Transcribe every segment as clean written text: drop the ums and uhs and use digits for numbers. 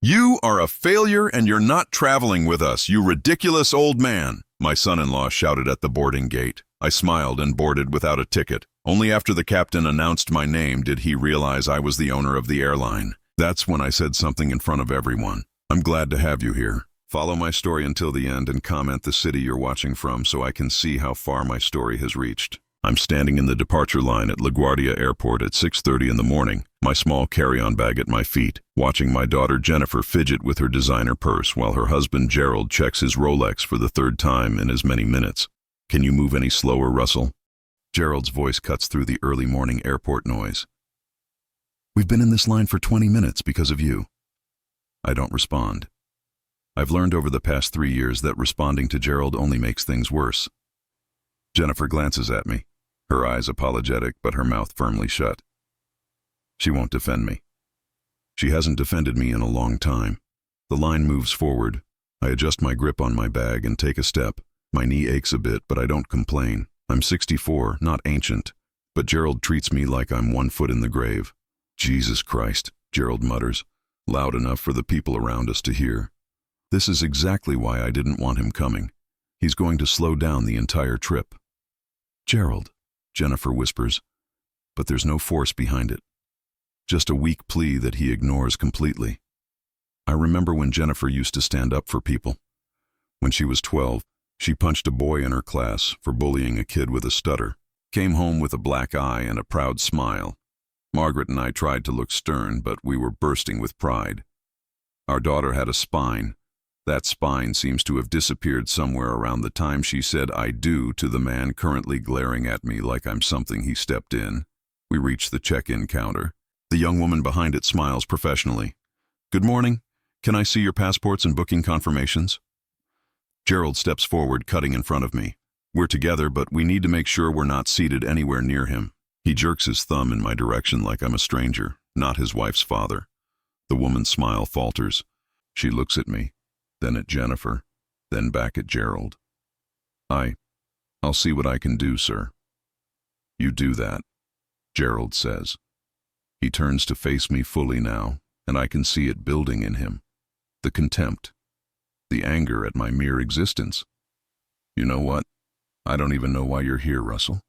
You are a failure and you're not traveling with us, you ridiculous old man, my son-in-law shouted at the boarding gate. I smiled and boarded without a ticket. Only after the captain announced my name did he realize I was the owner of the airline. That's when I said something in front of everyone. I'm glad to have you here. Follow my story until the end and comment the city you're watching from so I can see how far my story has reached. I'm standing in the departure line at LaGuardia Airport at 6:30 in the morning, my small carry-on bag at my feet, watching my daughter Jennifer fidget with her designer purse while her husband Gerald checks his Rolex for the third time in as many minutes. Can you move any slower, Russell? Gerald's voice cuts through the early morning airport noise. We've been in this line for 20 minutes because of you. I don't respond. I've learned over the past 3 years that responding to Gerald only makes things worse. Jennifer glances at me, her eyes apologetic but her mouth firmly shut. She won't defend me. She hasn't defended me in a long time. The line moves forward. I adjust my grip on my bag and take a step. My knee aches a bit, but I don't complain. I'm 64, not ancient, but Gerald treats me like I'm 1 foot in the grave. Jesus Christ, Gerald mutters, loud enough for the people around us to hear. This is exactly why I didn't want him coming. He's going to slow down the entire trip. Gerald, Jennifer whispers, but there's no force behind it. Just a weak plea that he ignores completely. I remember when Jennifer used to stand up for people. When she was 12, she punched a boy in her class for bullying a kid with a stutter, came home with a black eye and a proud smile. Margaret and I tried to look stern, but we were bursting with pride. Our daughter had a spine. That spine seems to have disappeared somewhere around the time she said "I do" to the man currently glaring at me like I'm something he stepped in. We reach the check-in counter. The young woman behind it smiles professionally. Good morning. Can I see your passports and booking confirmations? Gerald steps forward, cutting in front of me. We're together, but we need to make sure we're not seated anywhere near him. He jerks his thumb in my direction like I'm a stranger, not his wife's father. The woman's smile falters. She looks at me, then at Jennifer, then back at Gerald. I'll see what I can do, sir. You do that, Gerald says. He turns to face me fully now, and I can see it building in him. The contempt, the anger at my mere existence. You know what? I don't even know why you're here, Russell.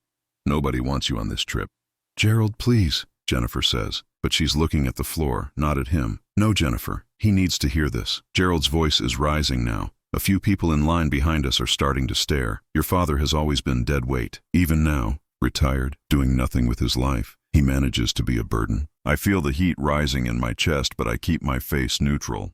Nobody wants you on this trip. Gerald, please, Jennifer says, but she's looking at the floor, not at him. No, Jennifer, he needs to hear this. Gerald's voice is rising now. A few people in line behind us are starting to stare. Your father has always been dead weight. Even now, retired, doing nothing with his life, he manages to be a burden. I feel the heat rising in my chest, but I keep my face neutral.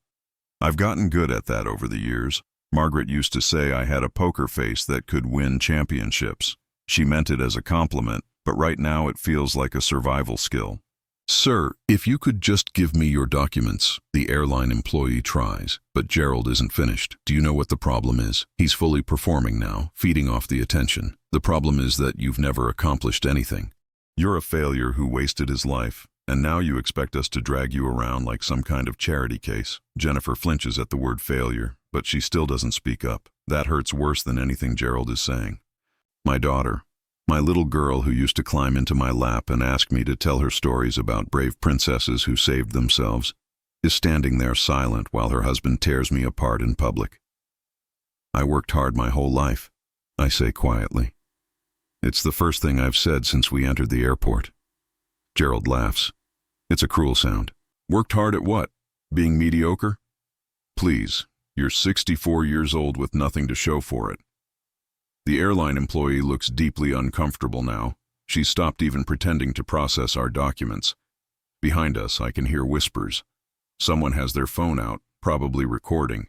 I've gotten good at that over the years. Margaret used to say I had a poker face that could win championships. She meant it as a compliment, but right now it feels like a survival skill. Sir, if you could just give me your documents. The airline employee tries, but Gerald isn't finished. Do you know what the problem is? He's fully performing now, feeding off the attention. The problem is that you've never accomplished anything. You're a failure who wasted his life, and now you expect us to drag you around like some kind of charity case. Jennifer flinches at the word failure, but she still doesn't speak up. That hurts worse than anything Gerald is saying. My daughter, my little girl who used to climb into my lap and ask me to tell her stories about brave princesses who saved themselves, is standing there silent while her husband tears me apart in public. I worked hard my whole life, I say quietly. It's the first thing I've said since we entered the airport. Gerald laughs. It's a cruel sound. Worked hard at what? Being mediocre? Please, you're 64 years old with nothing to show for it. The airline employee looks deeply uncomfortable now. She's stopped even pretending to process our documents. Behind us, I can hear whispers. Someone has their phone out, probably recording.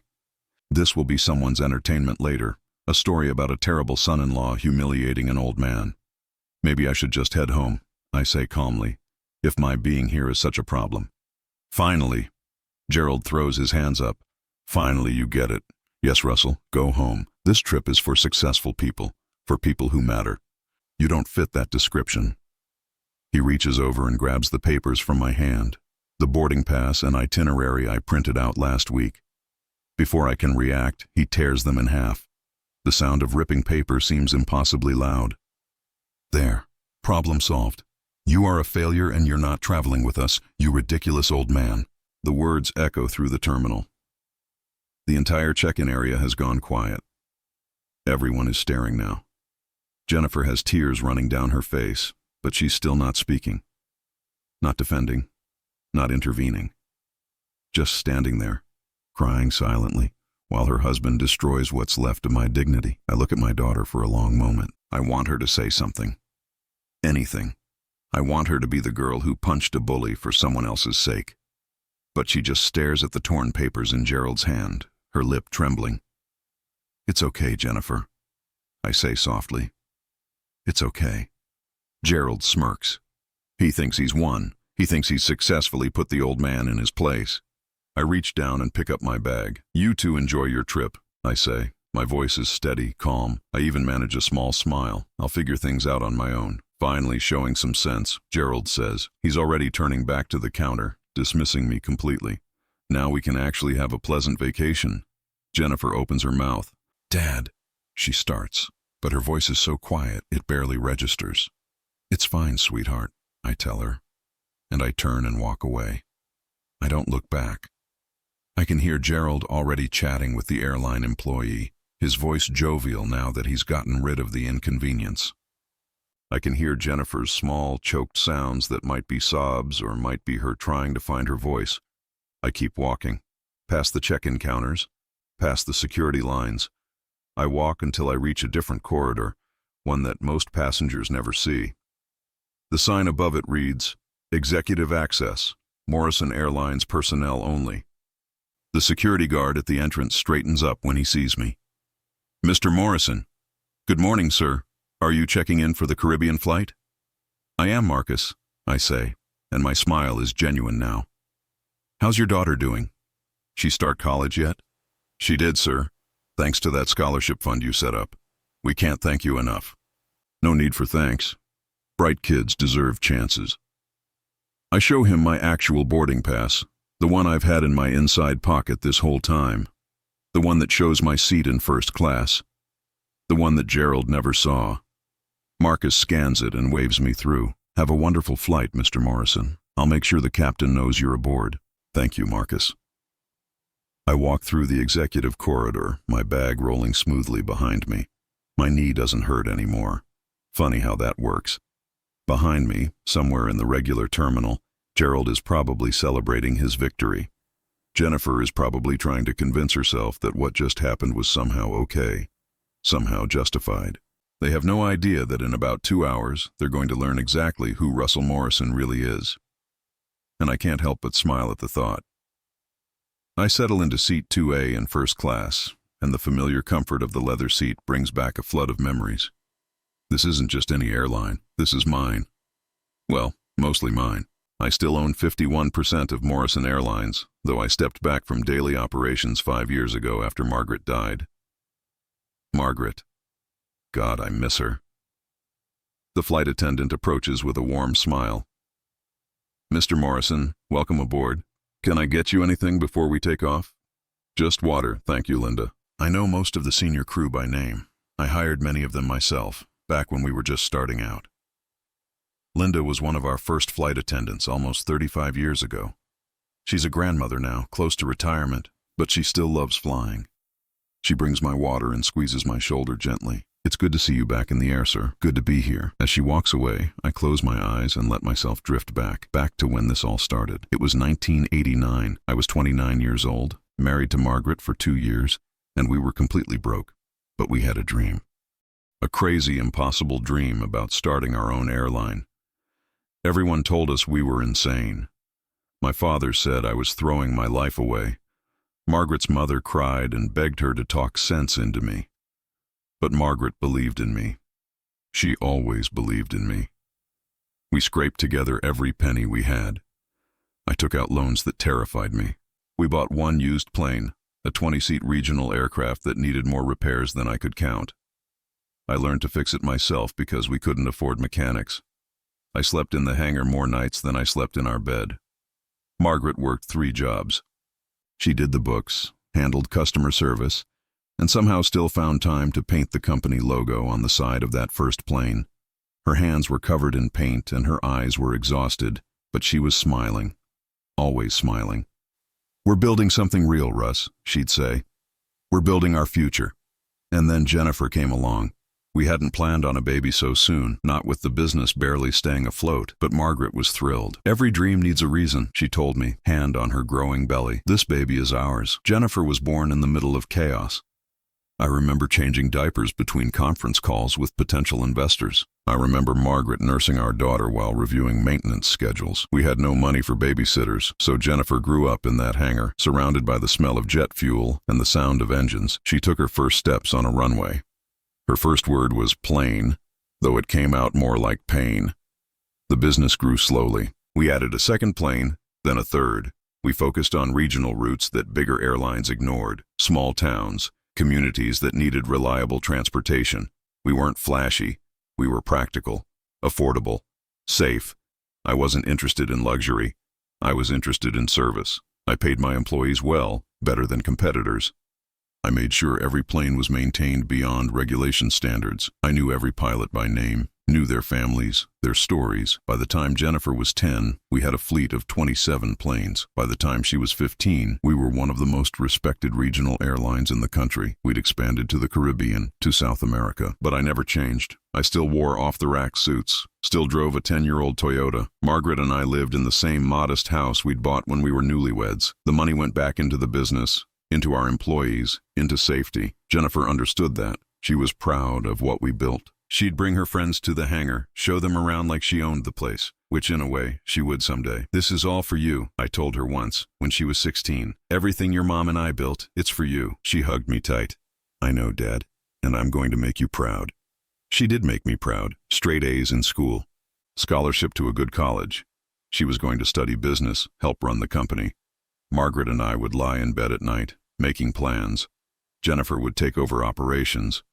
This will be someone's entertainment later, a story about a terrible son-in-law humiliating an old man. Maybe I should just head home, I say calmly, if my being here is such a problem. Finally, Gerald throws his hands up. Finally, you get it. Yes, Russell, go home. This trip is for successful people, for people who matter. You don't fit that description. He reaches over and grabs the papers from my hand, the boarding pass and itinerary I printed out last week. Before I can react, he tears them in half. The sound of ripping paper seems impossibly loud. There, problem solved. You are a failure and you're not traveling with us, you ridiculous old man. The words echo through the terminal. The entire check-in area has gone quiet. Everyone is staring now. Jennifer has tears running down her face, but she's still not speaking. Not defending. Not intervening. Just standing there, crying silently, while her husband destroys what's left of my dignity. I look at my daughter for a long moment. I want her to say something. Anything. I want her to be the girl who punched a bully for someone else's sake. But she just stares at the torn papers in Gerald's hand, her lip trembling. "It's okay, Jennifer," I say softly. "It's okay." Gerald smirks. He thinks he's won. He thinks he's successfully put the old man in his place. I reach down and pick up my bag. "You two enjoy your trip," I say. My voice is steady, calm. I even manage a small smile. "I'll figure things out on my own." Finally showing some sense, Gerald says. He's already turning back to the counter, dismissing me completely. "Now we can actually have a pleasant vacation." Jennifer opens her mouth. "Dad," she starts, but her voice is so quiet it barely registers. "It's fine, sweetheart," I tell her, and I turn and walk away. I don't look back. I can hear Gerald already chatting with the airline employee, his voice jovial now that he's gotten rid of the inconvenience. I can hear Jennifer's small, choked sounds that might be sobs or might be her trying to find her voice. I keep walking, past the check-in counters, past the security lines. I walk until I reach a different corridor, one that most passengers never see. The sign above it reads, "Executive Access, Morrison Airlines personnel only." The security guard at the entrance straightens up when he sees me. "Mr. Morrison." "Good morning, sir. Are you checking in for the Caribbean flight?" "I am, Marcus," I say, and my smile is genuine now. "How's your daughter doing? She start college yet?" "She did, sir. Thanks to that scholarship fund you set up. We can't thank you enough." "No need for thanks. Bright kids deserve chances." I show him my actual boarding pass, the one I've had in my inside pocket this whole time, the one that shows my seat in first class, the one that Gerald never saw. Marcus scans it and waves me through. "Have a wonderful flight, Mr. Morrison. I'll make sure the captain knows you're aboard." "Thank you, Marcus." I walk through the executive corridor, my bag rolling smoothly behind me. My knee doesn't hurt anymore. Funny how that works. Behind me, somewhere in the regular terminal, Gerald is probably celebrating his victory. Jennifer is probably trying to convince herself that what just happened was somehow okay, somehow justified. They have no idea that in about 2 hours, they're going to learn exactly who Russel Morrison really is. And I can't help but smile at the thought. I settle into seat 2A in first class, and the familiar comfort of the leather seat brings back a flood of memories. This isn't just any airline, this is mine. Well, mostly mine. I still own 51% of Morrison Airlines, though I stepped back from daily operations 5 years ago after Margaret died. Margaret. God, I miss her. The flight attendant approaches with a warm smile. "Mr. Morrison, welcome aboard. Can I get you anything before we take off?" "Just water, thank you, Linda." I know most of the senior crew by name. I hired many of them myself, back when we were just starting out. Linda was one of our first flight attendants almost 35 years ago. She's a grandmother now, close to retirement, but she still loves flying. She brings my water and squeezes my shoulder gently. "It's good to see you back in the air, sir. Good to be here." As she walks away, I close my eyes and let myself drift back to when this all started. It was 1989. I was 29 years old, married to Margaret for 2 years, and we were completely broke. But we had a dream. A crazy, impossible dream about starting our own airline. Everyone told us we were insane. My father said I was throwing my life away. Margaret's mother cried and begged her to talk sense into me. But Margaret believed in me. She always believed in me. We scraped together every penny we had. I took out loans that terrified me. We bought one used plane, a 20-seat regional aircraft that needed more repairs than I could count. I learned to fix it myself because we couldn't afford mechanics. I slept in the hangar more nights than I slept in our bed. Margaret worked 3 jobs. She did the books, handled customer service, and somehow still found time to paint the company logo on the side of that first plane. Her hands were covered in paint and her eyes were exhausted, but she was smiling, always smiling. "We're building something real, Russ," she'd say. "We're building our future." And then Jennifer came along. We hadn't planned on a baby so soon, not with the business barely staying afloat, but Margaret was thrilled. "Every dream needs a reason," she told me, hand on her growing belly. "This baby is ours." Jennifer was born in the middle of chaos. I remember changing diapers between conference calls with potential investors. I remember Margaret nursing our daughter while reviewing maintenance schedules. We had no money for babysitters, so Jennifer grew up in that hangar, surrounded by the smell of jet fuel and the sound of engines. She took her first steps on a runway. Her first word was plane, though it came out more like pain. The business grew slowly. We added a second plane, then a third. We focused on regional routes that bigger airlines ignored, small towns, communities that needed reliable transportation. We weren't flashy. We were practical, affordable, safe. I wasn't interested in luxury. I was interested in service. I paid my employees well, better than competitors. I made sure every plane was maintained beyond regulation standards. I knew every pilot by name, knew their families, their stories. By the time Jennifer was 10, we had a fleet of 27 planes. By the time she was 15, we were one of the most respected regional airlines in the country. We'd expanded to the Caribbean, to South America. But I never changed. I still wore off-the-rack suits, still drove a 10-year-old Toyota. Margaret and I lived in the same modest house we'd bought when we were newlyweds. The money went back into the business, into our employees, into safety. Jennifer understood that. She was proud of what we built. She'd bring her friends to the hangar, show them around like she owned the place, which in a way, she would someday. "This is all for you," I told her once, when she was 16. "Everything your mom and I built, it's for you." She hugged me tight. "I know, Dad, and I'm going to make you proud." She did make me proud. Straight A's in school. Scholarship to a good college. She was going to study business, help run the company. Margaret and I would lie in bed at night, making plans. Jennifer would take over operations.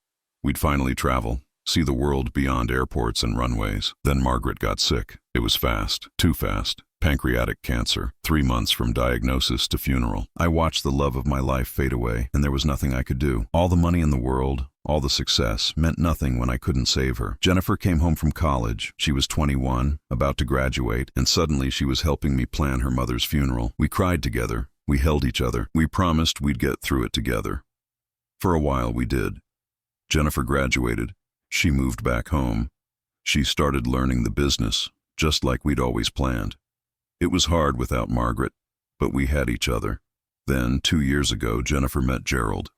We'd finally travel, see the world beyond airports and runways. Then Margaret got sick. It was fast, too fast. Pancreatic cancer, 3 months from diagnosis to funeral. I watched the love of my life fade away, and there was nothing I could do. All the money in the world, all the success, meant nothing when I couldn't save her. Jennifer came home from college. She was 21, about to graduate, and suddenly she was helping me plan her mother's funeral. We cried together. We held each other. We promised we'd get through it together. For a while we did. Jennifer graduated. She moved back home. She started learning the business, just like we'd always planned. It was hard without Margaret, but we had each other. Then, 2 years ago, Jennifer met Gerald.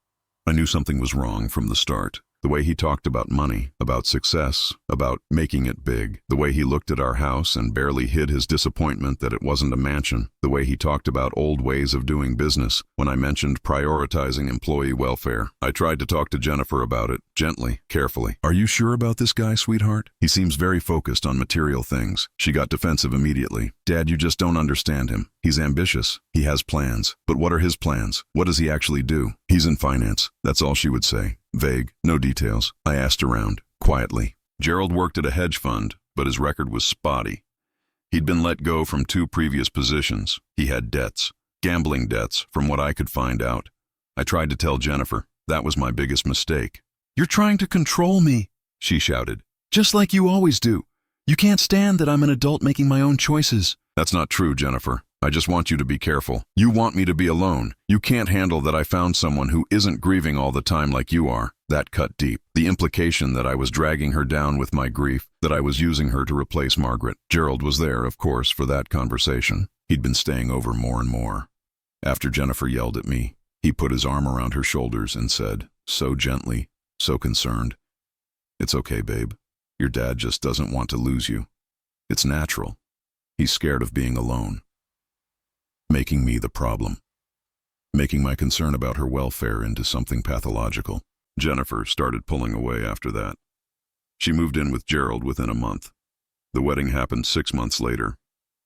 I knew something was wrong from the start. The way he talked about money, about success, about making it big. The way he looked at our house and barely hid his disappointment that it wasn't a mansion. The way he talked about old ways of doing business when I mentioned prioritizing employee welfare. I tried to talk to Jennifer about it, gently, carefully. "Are you sure about this guy, sweetheart? He seems very focused on material things." She got defensive immediately. "Dad, you just don't understand him. He's ambitious. He has plans. But what are his plans? What does he actually do? He's in finance." That's all she would say. Vague, no details. I asked around, quietly. Gerald worked at a hedge fund, but his record was spotty. He'd been let go from 2 previous positions. He had debts, gambling debts, from what I could find out. I tried to tell Jennifer. That was my biggest mistake. "You're trying to control me," she shouted. "Just like you always do. You can't stand that I'm an adult making my own choices." "That's not true, Jennifer. I just want you to be careful. You want me to be alone. You can't handle that I found someone who isn't grieving all the time like you are." That cut deep. The implication that I was dragging her down with my grief, that I was using her to replace Margaret. Gerald was there, of course, for that conversation. He'd been staying over more and more. After Jennifer yelled at me, he put his arm around her shoulders and said, so gently, so concerned, "It's okay, babe. Your dad just doesn't want to lose you. It's natural. He's scared of being alone." Making me the problem. Making my concern about her welfare into something pathological. Jennifer started pulling away after that. She moved in with Gerald within a month. The wedding happened 6 months later.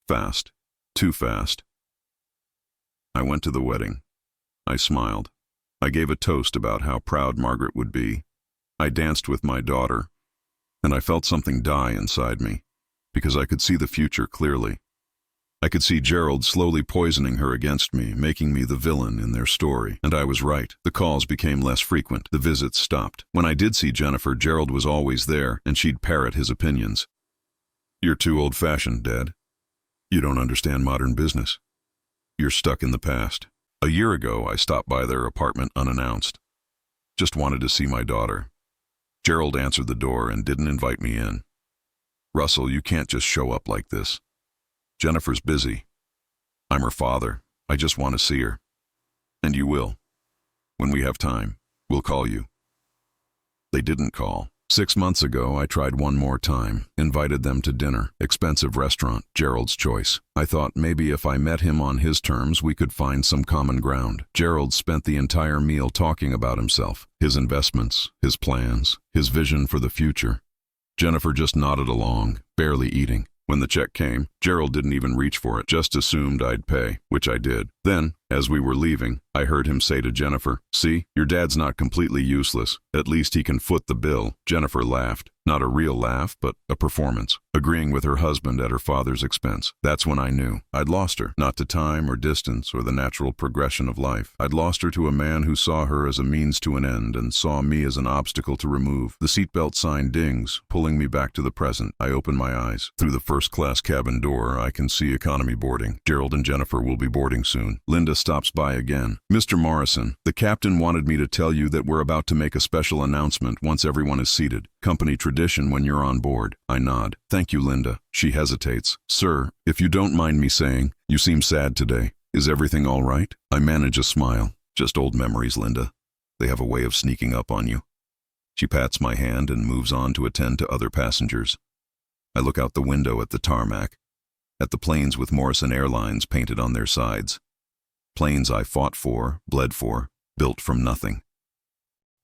Fast. Too fast. I went to the wedding. I smiled. I gave a toast about how proud Margaret would be. I danced with my daughter, and I felt something die inside me, because I could see the future clearly. I could see Gerald slowly poisoning her against me, making me the villain in their story. And I was right. The calls became less frequent. The visits stopped. When I did see Jennifer, Gerald was always there, and she'd parrot his opinions. "You're too old-fashioned, Dad. You don't understand modern business. You're stuck in the past." A year ago, I stopped by their apartment unannounced. Just wanted to see my daughter. Gerald answered the door and didn't invite me in. Russell, you can't just show up like this. Jennifer's busy. I'm her father. I just want to see her. And you will. When we have time, we'll call you. They didn't call. 6 months ago, I tried one more time, invited them to dinner, expensive restaurant, Gerald's choice. I thought maybe if I met him on his terms, we could find some common ground. Gerald spent the entire meal talking about himself, his investments, his plans, his vision for the future. Jennifer just nodded along, barely eating. When the check came, Gerald didn't even reach for it, just assumed I'd pay, which I did. Then, as we were leaving, I heard him say to Jennifer, "See, your dad's not completely useless. At least he can foot the bill." Jennifer laughed. Not a real laugh, but a performance, agreeing with her husband at her father's expense. That's when I knew. I'd lost her, not to time or distance or the natural progression of life. I'd lost her to a man who saw her as a means to an end and saw me as an obstacle to remove. The seatbelt sign dings, pulling me back to the present. I open my eyes. Through the first-class cabin door, I can see economy boarding. Gerald and Jennifer will be boarding soon. Linda stops by again. "Mr. Morrison, the captain wanted me to tell you that we're about to make a special announcement once everyone is seated. Company tradition when you're on board." I nod. "Thank you, Linda." She hesitates. "Sir, if you don't mind me saying, you seem sad today. Is everything all right?" I manage a smile. "Just old memories, Linda. They have a way of sneaking up on you." She pats my hand and moves on to attend to other passengers. I look out the window at the tarmac, at the planes with Morrison Airlines painted on their sides. Planes I fought for, bled for, built from nothing.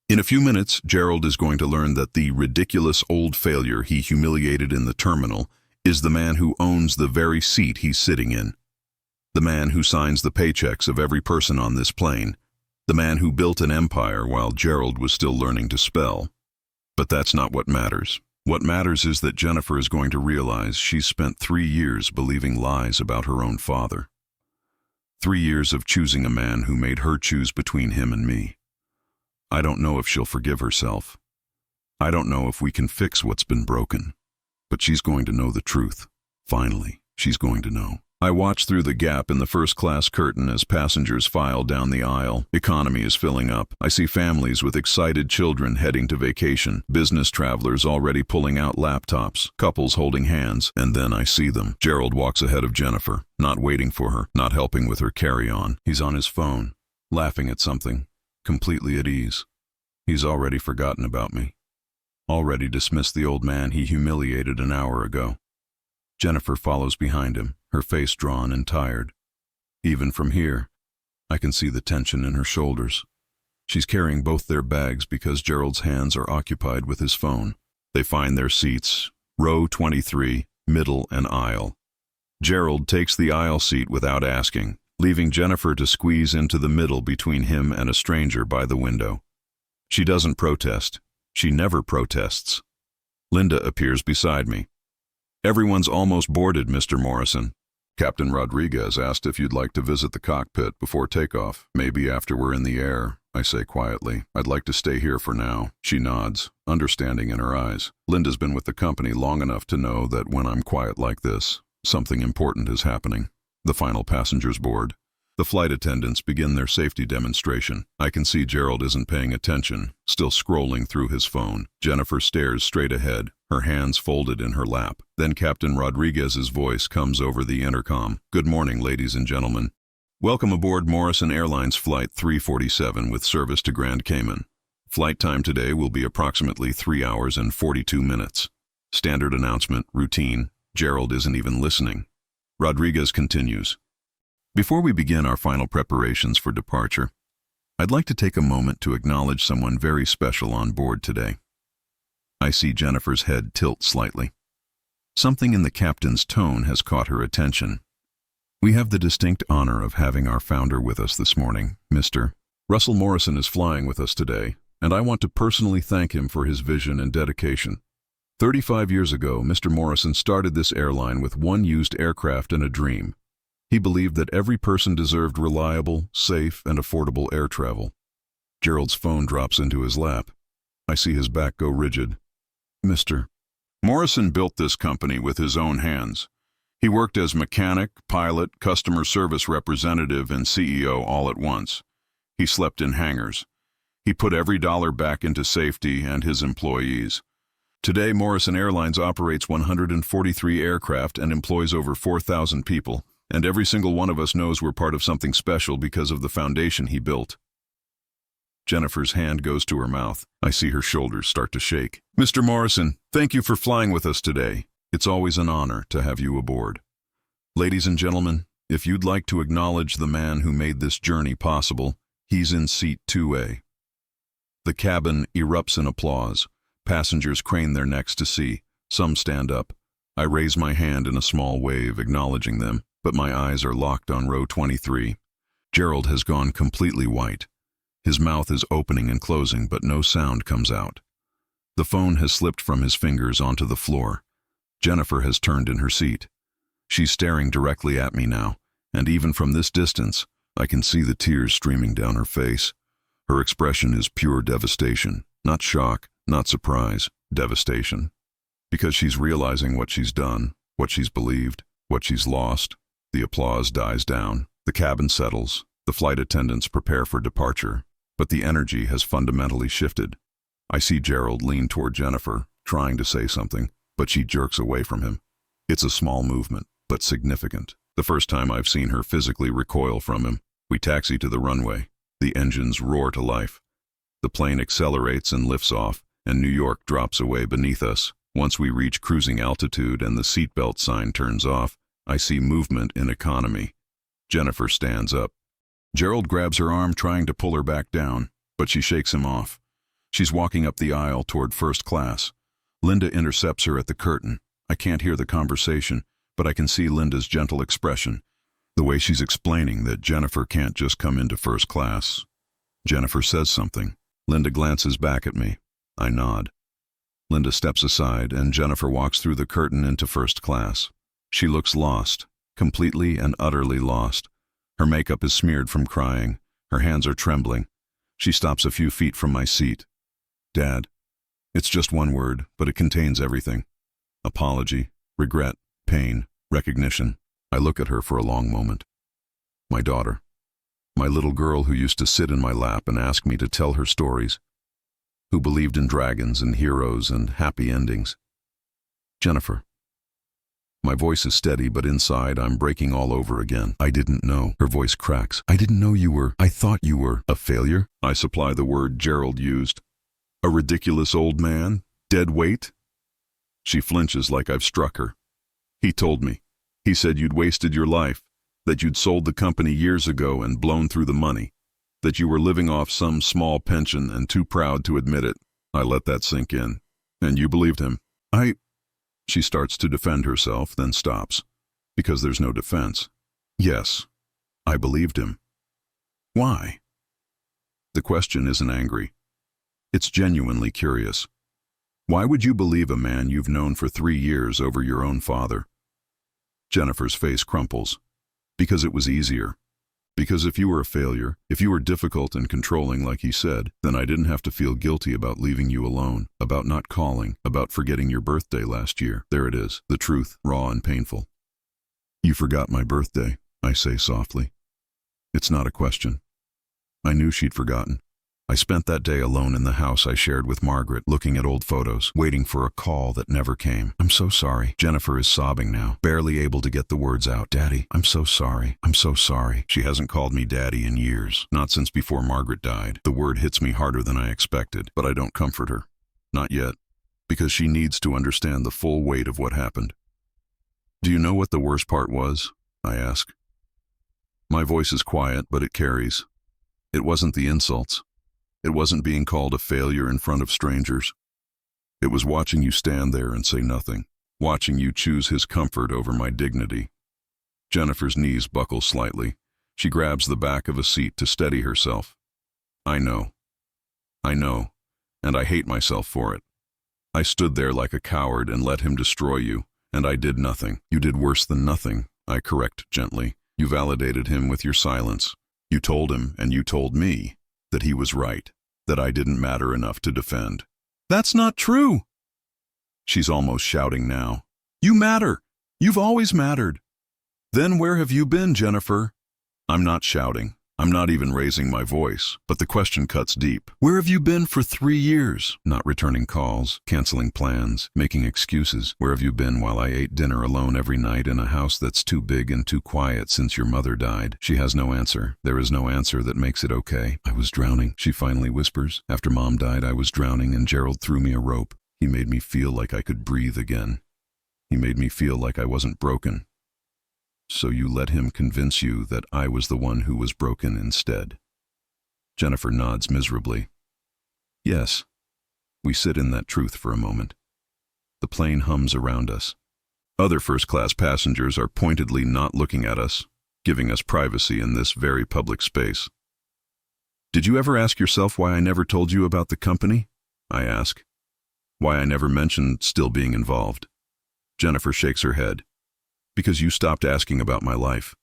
In a few minutes, Gerald is going to learn that the ridiculous old failure he humiliated in the terminal is the man who owns the very seat he's sitting in. The man who signs the paychecks of every person on this plane. The man who built an empire while Gerald was still learning to spell. But that's not what matters. What matters is that Jennifer is going to realize she's spent 3 years believing lies about her own father. 3 years of choosing a man who made her choose between him and me. I don't know if she'll forgive herself. I don't know if we can fix what's been broken. But she's going to know the truth. Finally, she's going to know. I watch through the gap in the first-class curtain as passengers file down the aisle. Economy is filling up. I see families with excited children heading to vacation, business travelers already pulling out laptops, couples holding hands, and then I see them. Gerald walks ahead of Jennifer, not waiting for her, not helping with her carry-on. He's on his phone, laughing at something. Completely at ease. He's already forgotten about me. Already dismissed the old man he humiliated an hour ago. Jennifer follows behind him, her face drawn and tired. Even from here, I can see the tension in her shoulders. She's carrying both their bags because Gerald's hands are occupied with his phone. They find their seats, row 23, middle and aisle. Gerald takes the aisle seat without asking, leaving Jennifer to squeeze into the middle between him and a stranger by the window. She doesn't protest. She never protests. Linda appears beside me. "Everyone's almost boarded, Mr. Morrison. Captain Rodriguez asked if you'd like to visit the cockpit before takeoff, maybe after we're in the air," I say quietly. "I'd like to stay here for now." She nods, understanding in her eyes. Linda's been with the company long enough to know that when I'm quiet like this, something important is happening. The final passengers board. The flight attendants begin their safety demonstration. I can see Gerald isn't paying attention, still scrolling through his phone. Jennifer stares straight ahead, her hands folded in her lap. Then Captain Rodriguez's voice comes over the intercom. "Good morning, ladies and gentlemen. Welcome aboard Morrison Airlines Flight 347 with service to Grand Cayman. Flight time today will be approximately 3 hours and 42 minutes. Standard announcement, routine. Gerald isn't even listening. Rodriguez continues. Before we begin our final preparations for departure, I'd like to take a moment to acknowledge someone very special on board today. I see Jennifer's head tilt slightly. Something in the captain's tone has caught her attention. We have the distinct honor of having our founder with us this morning, Mr. Russel Morrison is flying with us today, and I want to personally thank him for his vision and dedication. 35 years ago, Mr. Morrison started this airline with one used aircraft and a dream. He believed that every person deserved reliable, safe, and affordable air travel. Gerald's phone drops into his lap. I see his back go rigid. Mr. Morrison built this company with his own hands. He worked as mechanic, pilot, customer service representative, and CEO all at once. He slept in hangars. He put every dollar back into safety and his employees. Today, Morrison Airlines operates 143 aircraft and employs over 4,000 people, and every single one of us knows we're part of something special because of the foundation he built. Jennifer's hand goes to her mouth. I see her shoulders start to shake. Mr. Morrison, thank you for flying with us today. It's always an honor to have you aboard. Ladies and gentlemen, if you'd like to acknowledge the man who made this journey possible, he's in seat 2A. The cabin erupts in applause. Passengers crane their necks to see. Some stand up. I raise my hand in a small wave, acknowledging them, but my eyes are locked on row 23. Gerald has gone completely white. His mouth is opening and closing, but no sound comes out. The phone has slipped from his fingers onto the floor. Jennifer has turned in her seat. She's staring directly at me now, and even from this distance, I can see the tears streaming down her face. Her expression is pure devastation, not shock, not surprise, devastation. Because she's realizing what she's done, what she's believed, what she's lost. The applause dies down. The cabin settles. The flight attendants prepare for departure. But the energy has fundamentally shifted. I see Gerald lean toward Jennifer, trying to say something, but she jerks away from him. It's a small movement, but significant. The first time I've seen her physically recoil from him. We taxi to the runway. The engines roar to life. The plane accelerates and lifts off, and New York drops away beneath us. Once we reach cruising altitude and the seatbelt sign turns off, I see movement in economy. Jennifer stands up. Gerald grabs her arm, trying to pull her back down, but she shakes him off. She's walking up the aisle toward first class. Linda intercepts her at the curtain. I can't hear the conversation, but I can see Linda's gentle expression, the way she's explaining that Jennifer can't just come into first class. Jennifer says something. Linda glances back at me. I nod. Linda steps aside, and Jennifer walks through the curtain into first class. She looks lost, completely and utterly lost. Her makeup is smeared from crying. Her hands are trembling. She stops a few feet from my seat. Dad. It's just one word, but it contains everything. Apology, regret, pain, recognition. I look at her for a long moment. My daughter. My little girl who used to sit in my lap and ask me to tell her stories. Who believed in dragons and heroes and happy endings. Jennifer. My voice is steady, but inside I'm breaking all over again. I didn't know. Her voice cracks. I didn't know you were. I thought you were. A failure? I supply the word Gerald used. A ridiculous old man? Dead weight? She flinches like I've struck her. He told me. He said you'd wasted your life, that you'd sold the company years ago and blown through the money, that you were living off some small pension and too proud to admit it. I let that sink in. And you believed him. She starts to defend herself, then stops, because there's no defense. Yes, I believed him. Why? The question isn't angry. It's genuinely curious. Why would you believe a man you've known for 3 years over your own father? Jennifer's face crumples. Because it was easier. Because if you were a failure, if you were difficult and controlling like he said, then I didn't have to feel guilty about leaving you alone, about not calling, about forgetting your birthday last year. There it is, the truth, raw and painful. You forgot my birthday, I say softly. It's not a question. I knew she'd forgotten. I spent that day alone in the house I shared with Margaret, looking at old photos, waiting for a call that never came. I'm so sorry. Jennifer is sobbing now, barely able to get the words out. Daddy, I'm so sorry. I'm so sorry. She hasn't called me Daddy in years, not since before Margaret died. The word hits me harder than I expected, but I don't comfort her. Not yet, because she needs to understand the full weight of what happened. Do you know what the worst part was? I ask. My voice is quiet, but it carries. It wasn't the insults. It wasn't being called a failure in front of strangers. It was watching you stand there and say nothing, watching you choose his comfort over my dignity. Jennifer's knees buckle slightly. She grabs the back of a seat to steady herself. I know, and I hate myself for it. I stood there like a coward and let him destroy you, and I did nothing. You did worse than nothing, I correct gently. You validated him with your silence. You told him, and you told me, that he was right, that I didn't matter enough to defend. That's not true! She's almost shouting now. You matter! You've always mattered. Then where have you been, Jennifer? I'm not shouting. I'm not even raising my voice, but the question cuts deep. Where have you been for 3 years? Not returning calls, canceling plans, making excuses. Where have you been while I ate dinner alone every night in a house that's too big and too quiet since your mother died? She has no answer. There is no answer that makes it okay. I was drowning, she finally whispers. After Mom died, I was drowning and Gerald threw me a rope. He made me feel like I could breathe again. He made me feel like I wasn't broken. So you let him convince you that I was the one who was broken instead. Jennifer nods miserably. Yes. We sit in that truth for a moment. The plane hums around us. Other first-class passengers are pointedly not looking at us, giving us privacy in this very public space. Did you ever ask yourself why I never told you about the company? I ask. Why I never mentioned still being involved? Jennifer shakes her head. Because you stopped asking about my life.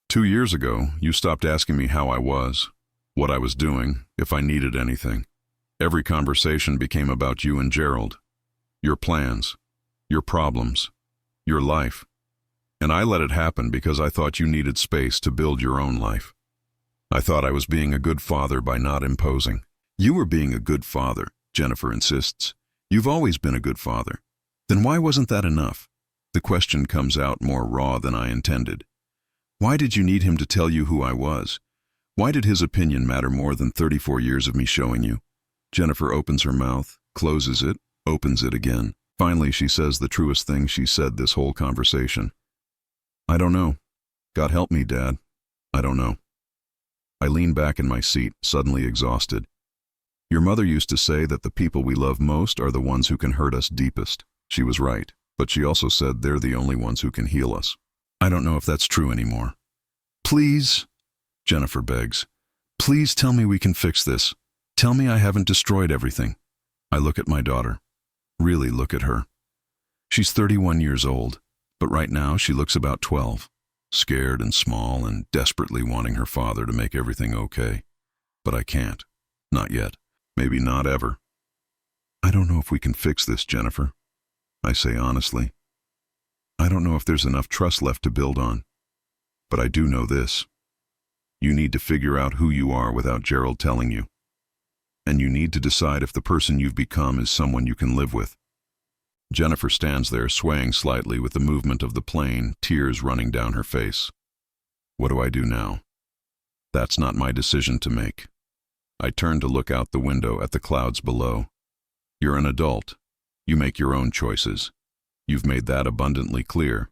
2 years ago, you stopped asking me how I was, what I was doing, if I needed anything. Every conversation became about you and Gerald, your plans, your problems, your life. And I let it happen because I thought you needed space to build your own life. I thought I was being a good father by not imposing. You were being a good father, Jennifer insists. You've always been a good father. Then why wasn't that enough? The question comes out more raw than I intended. Why did you need him to tell you who I was? Why did his opinion matter more than 34 years of me showing you? Jennifer opens her mouth, closes it, opens it again. Finally, she says the truest thing she said this whole conversation. I don't know. God help me, Dad. I don't know. I lean back in my seat, suddenly exhausted. Your mother used to say that the people we love most are the ones who can hurt us deepest. She was right. But she also said they're the only ones who can heal us. I don't know if that's true anymore. Please, Jennifer begs, please tell me we can fix this. Tell me I haven't destroyed everything. I look at my daughter. Really look at her. She's 31 years old, but right now she looks about 12, scared and small and desperately wanting her father to make everything okay. But I can't. Not yet. Maybe not ever. I don't know if we can fix this, Jennifer. I say honestly. I don't know if there's enough trust left to build on. But I do know this. You need to figure out who you are without Gerald telling you. And you need to decide if the person you've become is someone you can live with. Jennifer stands there swaying slightly with the movement of the plane, tears running down her face. What do I do now? That's not my decision to make. I turn to look out the window at the clouds below. You're an adult. You make your own choices. You've made that abundantly clear.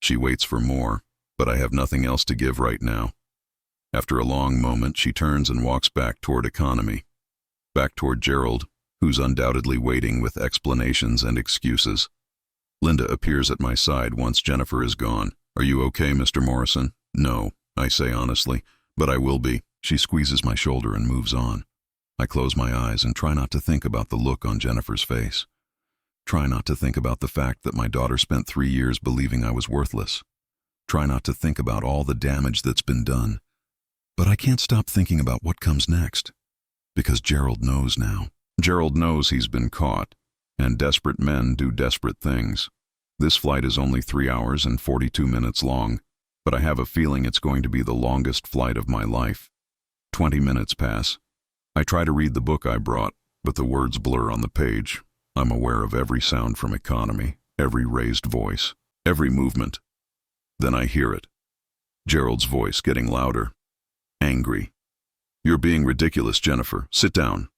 She waits for more, but I have nothing else to give right now. After a long moment, she turns and walks back toward economy. Back toward Gerald, who's undoubtedly waiting with explanations and excuses. Linda appears at my side once Jennifer is gone. Are you okay, Mr. Morrison? No, I say honestly, but I will be. She squeezes my shoulder and moves on. I close my eyes and try not to think about the look on Jennifer's face. Try not to think about the fact that my daughter spent 3 years believing I was worthless. Try not to think about all the damage that's been done. But I can't stop thinking about what comes next. Because Gerald knows now. Gerald knows he's been caught, and desperate men do desperate things. This flight is only 3 hours and 42 minutes long, but I have a feeling it's going to be the longest flight of my life. 20 minutes pass. I try to read the book I brought, but the words blur on the page. I'm aware of every sound from economy, every raised voice, every movement. Then I hear it. Gerald's voice getting louder. Angry. You're being ridiculous, Jennifer. Sit down.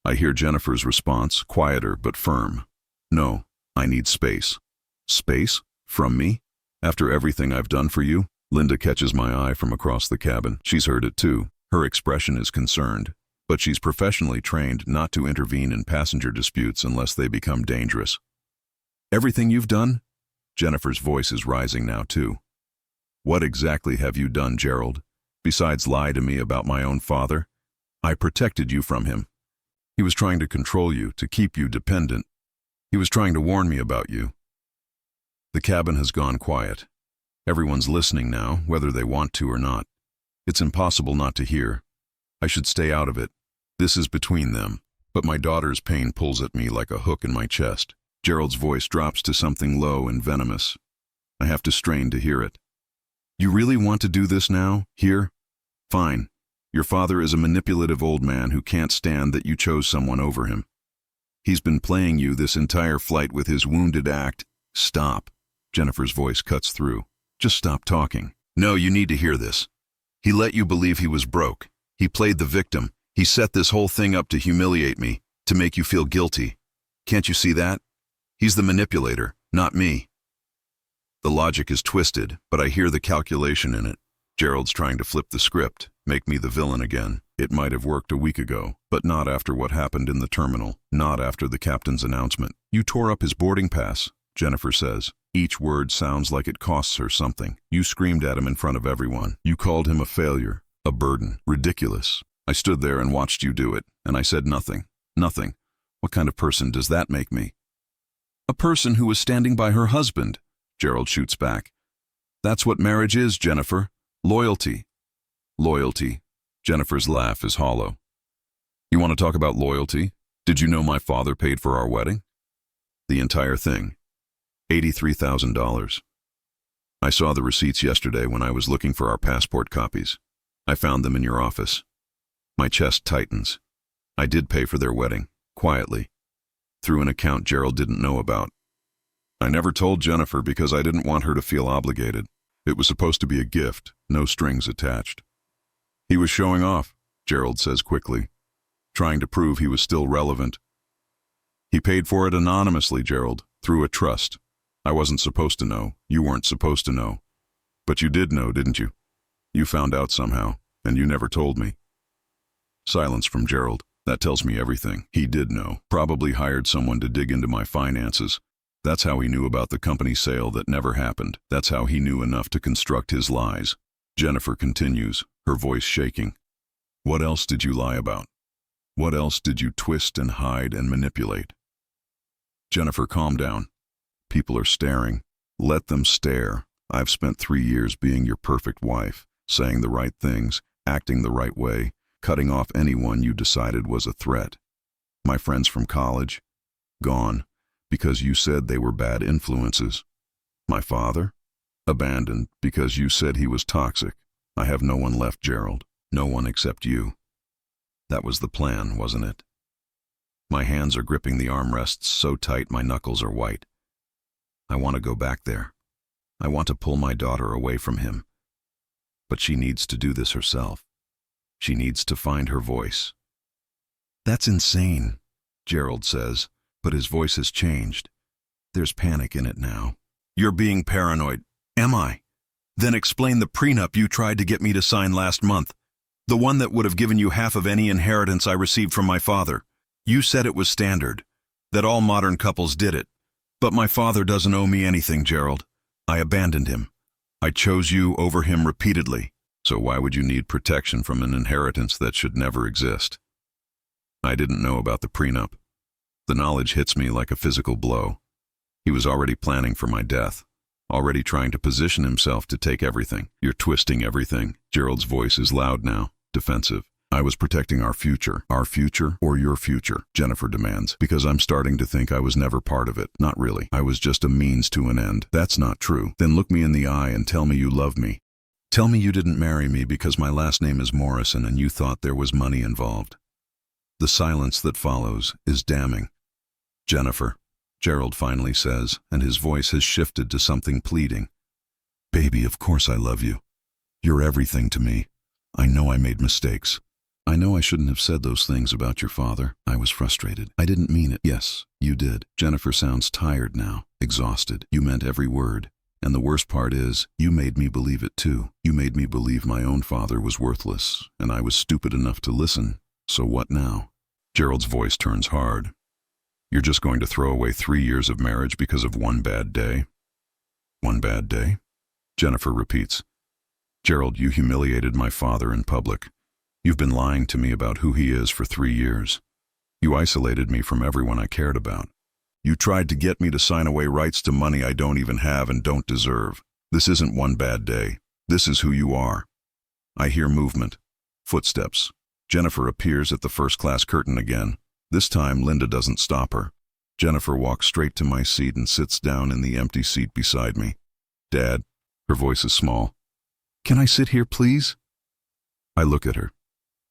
I hear Jennifer's response, quieter but firm. No, I need space. Space? From me? After everything I've done for you? Linda catches my eye from across the cabin. She's heard it too. Her expression is concerned. But she's professionally trained not to intervene in passenger disputes unless they become dangerous. Everything you've done? Jennifer's voice is rising now too. What exactly have you done, Gerald? Besides lie to me about my own father? I protected you from him. He was trying to control you, to keep you dependent. He was trying to warn me about you. The cabin has gone quiet. Everyone's listening now, whether they want to or not. It's impossible not to hear. I should stay out of it. This is between them. But my daughter's pain pulls at me like a hook in my chest. Gerald's voice drops to something low and venomous. I have to strain to hear it. You really want to do this now? Here? Fine. Your father is a manipulative old man who can't stand that you chose someone over him. He's been playing you this entire flight with his wounded act. Stop. Jennifer's voice cuts through. Just stop talking. No, you need to hear this. He let you believe he was broke. He played the victim. He set this whole thing up to humiliate me, to make you feel guilty. Can't you see that? He's the manipulator, not me. The logic is twisted, but I hear the calculation in it. Gerald's trying to flip the script, make me the villain again. It might have worked a week ago, but not after what happened in the terminal, not after the captain's announcement. You tore up his boarding pass, Jennifer says. Each word sounds like it costs her something. You screamed at him in front of everyone. You called him a failure, a burden, ridiculous. I stood there and watched you do it, and I said nothing. Nothing. What kind of person does that make me? A person who was standing by her husband, Gerald shoots back. That's what marriage is, Jennifer. Loyalty. Loyalty. Jennifer's laugh is hollow. You want to talk about loyalty? Did you know my father paid for our wedding? The entire thing. $83,000. I saw the receipts yesterday when I was looking for our passport copies. I found them in your office. My chest tightens. I did pay for their wedding, quietly, through an account Gerald didn't know about. I never told Jennifer because I didn't want her to feel obligated. It was supposed to be a gift, no strings attached. He was showing off, Gerald says quickly, trying to prove he was still relevant. He paid for it anonymously, Gerald, through a trust. I wasn't supposed to know. You weren't supposed to know. But you did know, didn't you? You found out somehow, and you never told me. Silence from Gerald. That tells me everything. He did know. Probably hired someone to dig into my finances. That's how he knew about the company sale that never happened. That's how he knew enough to construct his lies. Jennifer continues, her voice shaking. What else did you lie about? What else did you twist and hide and manipulate? Jennifer, calm down. People are staring. Let them stare. I've spent 3 years being your perfect wife, saying the right things, acting the right way, cutting off anyone you decided was a threat. My friends from college, gone, because you said they were bad influences. My father, abandoned because you said he was toxic. I have no one left, Gerald. No one except you. That was the plan, wasn't it? My hands are gripping the armrests so tight my knuckles are white. I want to go back there. I want to pull my daughter away from him. But she needs to do this herself. She needs to find her voice. That's insane, Gerald says, but his voice has changed. There's panic in it now. You're being paranoid. Am I? Then explain the prenup you tried to get me to sign last month. The one that would have given you half of any inheritance I received from my father. You said it was standard, that all modern couples did it. But my father doesn't owe me anything, Gerald. I abandoned him. I chose you over him repeatedly. So why would you need protection from an inheritance that should never exist? I didn't know about the prenup. The knowledge hits me like a physical blow. He was already planning for my death, already trying to position himself to take everything. You're twisting everything. Gerald's voice is loud now, defensive. I was protecting our future or your future, Jennifer demands, because I'm starting to think I was never part of it. Not really. I was just a means to an end. That's not true. Then look me in the eye and tell me you love me. Tell me you didn't marry me because my last name is Morrison and you thought there was money involved. The silence that follows is damning. Jennifer, Gerald finally says, and his voice has shifted to something pleading. Baby, of course I love you. You're everything to me. I know I made mistakes. I know I shouldn't have said those things about your father. I was frustrated. I didn't mean it. Yes, you did. Jennifer sounds tired now, exhausted. You meant every word. And the worst part is, you made me believe it too. You made me believe my own father was worthless, and I was stupid enough to listen. So what now? Gerald's voice turns hard. You're just going to throw away 3 years of marriage because of one bad day? One bad day? Jennifer repeats. Gerald, you humiliated my father in public. You've been lying to me about who he is for 3 years. You isolated me from everyone I cared about. You tried to get me to sign away rights to money I don't even have and don't deserve. This isn't one bad day. This is who you are. I hear movement. Footsteps. Jennifer appears at the first-class curtain again. This time, Linda doesn't stop her. Jennifer walks straight to my seat and sits down in the empty seat beside me. Dad, her voice is small. Can I sit here, please? I look at her.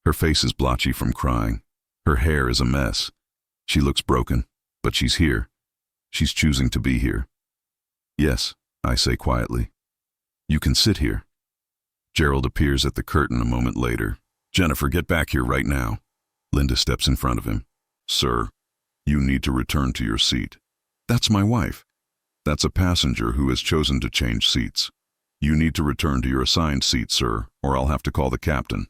Her face is blotchy from crying. Her hair is a mess. She looks broken, but she's here. She's choosing to be here. Yes, I say quietly. You can sit here. Gerald appears at the curtain a moment later. Jennifer, get back here right now. Linda steps in front of him. Sir, you need to return to your seat. That's my wife. That's a passenger who has chosen to change seats. You need to return to your assigned seat, sir, or I'll have to call the captain.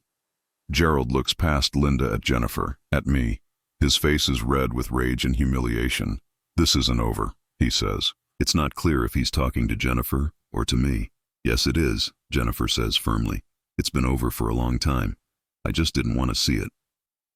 Gerald looks past Linda at Jennifer, at me. His face is red with rage and humiliation. This isn't over, he says. It's not clear if he's talking to Jennifer or to me. Yes, it is, Jennifer says firmly. It's been over for a long time. I just didn't want to see it.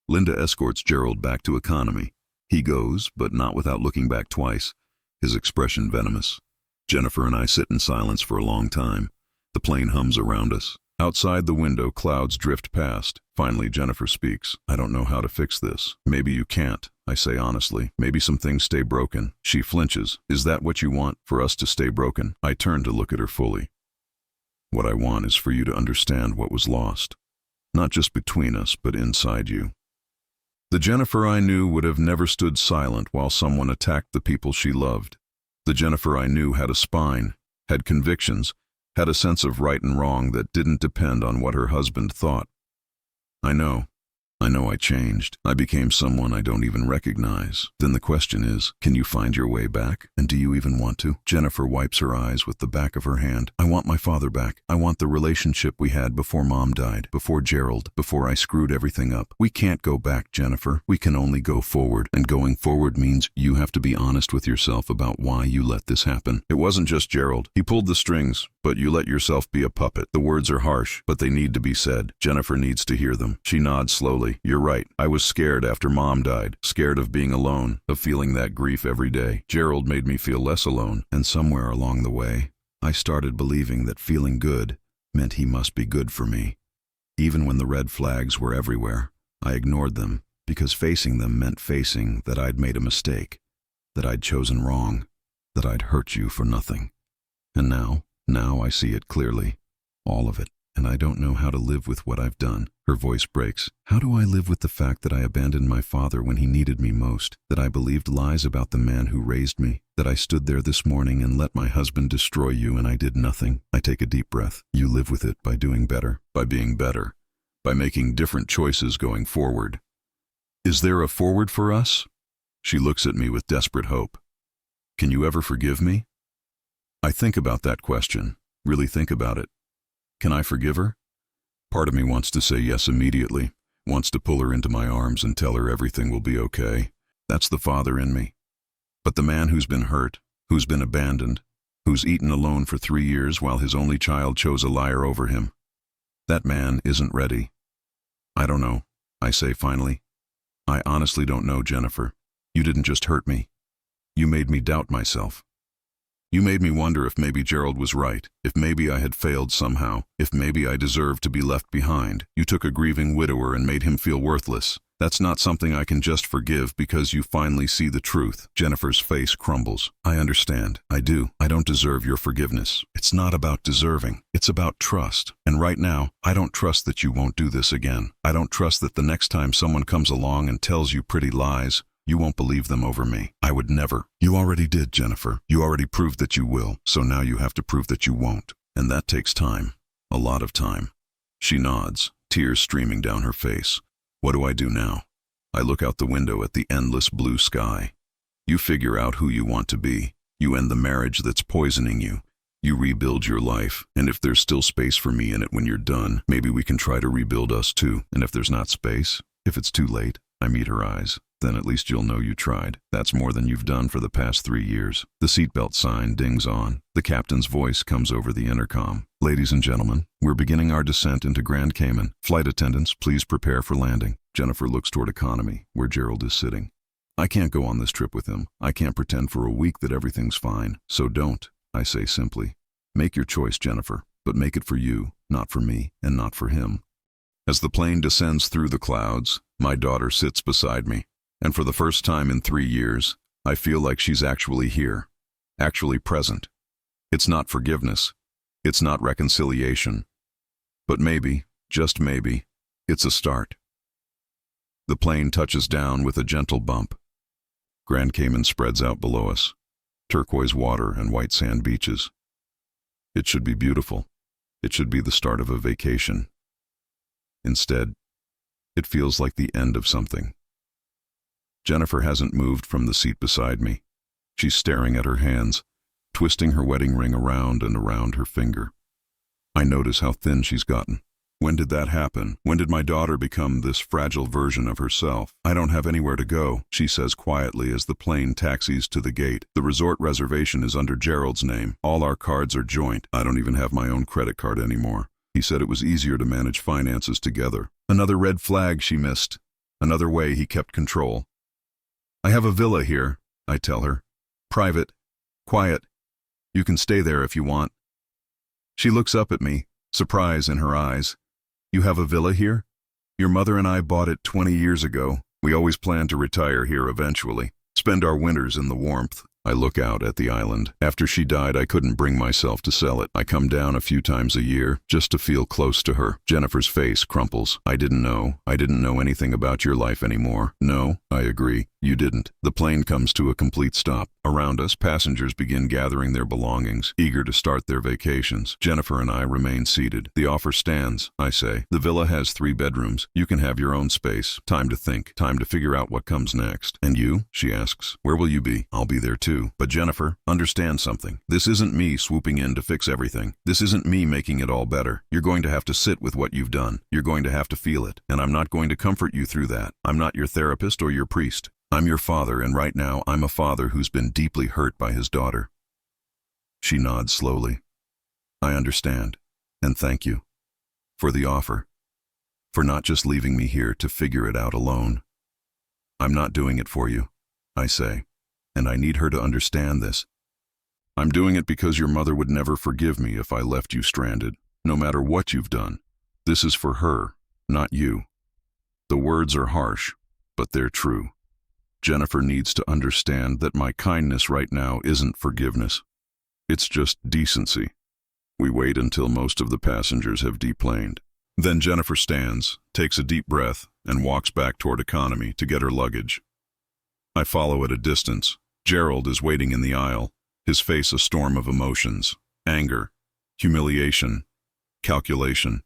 Linda escorts Gerald back to economy. He goes, but not without looking back twice, his expression venomous. Jennifer and I sit in silence for a long time. The plane hums around us. Outside the window, clouds drift past. Finally, Jennifer speaks. I don't know how to fix this. Maybe you can't, I say honestly. Maybe some things stay broken. She flinches. Is that what you want, for us to stay broken? I turn to look at her fully. What I want is for you to understand what was lost. Not just between us, but inside you. The Jennifer I knew would have never stood silent while someone attacked the people she loved. The Jennifer I knew had a spine, had convictions, had a sense of right and wrong that didn't depend on what her husband thought. I know I changed. I became someone I don't even recognize. Then the question is, can you find your way back? And do you even want to? Jennifer wipes her eyes with the back of her hand. I want my father back. I want the relationship we had before Mom died, before Gerald, before I screwed everything up. We can't go back, Jennifer. We can only go forward. And going forward means you have to be honest with yourself about why you let this happen. It wasn't just Gerald. He pulled the strings, but you let yourself be a puppet. The words are harsh, but they need to be said. Jennifer needs to hear them. She nods slowly. You're right. I was scared after Mom died. Scared of being alone, of feeling that grief every day. Gerald made me feel less alone, and somewhere along the way, I started believing that feeling good meant he must be good for me. Even when the red flags were everywhere, I ignored them, because facing them meant facing that I'd made a mistake, that I'd chosen wrong, that I'd hurt you for nothing. And now I see it clearly. All of it. And I don't know how to live with what I've done. Her voice breaks. How do I live with the fact that I abandoned my father when he needed me most? That I believed lies about the man who raised me? That I stood there this morning and let my husband destroy you and I did nothing? I take a deep breath. You live with it by doing better, by being better, by making different choices going forward. Is there a forward for us? She looks at me with desperate hope. Can you ever forgive me? I think about that question, really think about it. Can I forgive her? Part of me wants to say yes immediately, wants to pull her into my arms and tell her everything will be okay. That's the father in me. But the man who's been hurt, who's been abandoned, who's eaten alone for 3 years while his only child chose a liar over him, that man isn't ready. I don't know, I say finally. I honestly don't know, Jennifer. You didn't just hurt me. You made me doubt myself. You made me wonder if maybe Gerald was right, if maybe I had failed somehow, if maybe I deserved to be left behind. You took a grieving widower and made him feel worthless. That's not something I can just forgive because you finally see the truth. Jennifer's face crumbles. I understand. I do. I don't deserve your forgiveness. It's not about deserving. It's about trust. And right now, I don't trust that you won't do this again. I don't trust that the next time someone comes along and tells you pretty lies, you won't believe them over me. I would never. You already did, Jennifer. You already proved that you will, so now you have to prove that you won't. And that takes time. A lot of time. She nods, tears streaming down her face. What do I do now? I look out the window at the endless blue sky. You figure out who you want to be. You end the marriage that's poisoning you. You rebuild your life, and if there's still space for me in it when you're done, maybe we can try to rebuild us too. And if there's not space, if it's too late, I meet her eyes. Then at least you'll know you tried. That's more than you've done for the past 3 years. The seatbelt sign dings on. The captain's voice comes over the intercom. Ladies and gentlemen, we're beginning our descent into Grand Cayman. Flight attendants, please prepare for landing. Jennifer looks toward economy, where Gerald is sitting. I can't go on this trip with him. I can't pretend for a week that everything's fine. So don't, I say simply. Make your choice, Jennifer, but make it for you, not for me, and not for him. As the plane descends through the clouds, my daughter sits beside me. And for the first time in 3 years, I feel like she's actually here, actually present. It's not forgiveness. It's not reconciliation. But maybe, just maybe, it's a start. The plane touches down with a gentle bump. Grand Cayman spreads out below us, turquoise water and white sand beaches. It should be beautiful. It should be the start of a vacation. Instead, it feels like the end of something. Jennifer hasn't moved from the seat beside me. She's staring at her hands, twisting her wedding ring around and around her finger. I notice how thin she's gotten. When did that happen? When did my daughter become this fragile version of herself? I don't have anywhere to go, she says quietly as the plane taxis to the gate. The resort reservation is under Gerald's name. All our cards are joint. I don't even have my own credit card anymore. He said it was easier to manage finances together. Another red flag she missed. Another way he kept control. I have a villa here, I tell her. Private. Quiet. You can stay there if you want. She looks up at me, surprise in her eyes. You have a villa here? Your mother and I bought it 20 years ago. We always planned to retire here eventually, spend our winters in the warmth. I look out at the island. After she died, I couldn't bring myself to sell it. I come down a few times a year, just to feel close to her. Jennifer's face crumples. I didn't know anything about your life anymore. No, I agree. You didn't. The plane comes to a complete stop. Around us, passengers begin gathering their belongings, eager to start their vacations. Jennifer and I remain seated. The offer stands, I say. The villa has 3 bedrooms. You can have your own space. Time to think. Time to figure out what comes next. And you? She asks. Where will you be? I'll be there too. But Jennifer, understand something. This isn't me swooping in to fix everything. This isn't me making it all better. You're going to have to sit with what you've done. You're going to have to feel it. And I'm not going to comfort you through that. I'm not your therapist or your priest. I'm your father, and right now I'm a father who's been deeply hurt by his daughter. She nods slowly. I understand, and thank you for the offer, for not just leaving me here to figure it out alone. I'm not doing it for you, I say, and I need her to understand this. I'm doing it because your mother would never forgive me if I left you stranded, no matter what you've done. This is for her, not you. The words are harsh, but they're true. Jennifer needs to understand that my kindness right now isn't forgiveness. It's just decency. We wait until most of the passengers have deplaned. Then Jennifer stands, takes a deep breath, and walks back toward economy to get her luggage. I follow at a distance. Gerald is waiting in the aisle, his face a storm of emotions, anger, humiliation, calculation.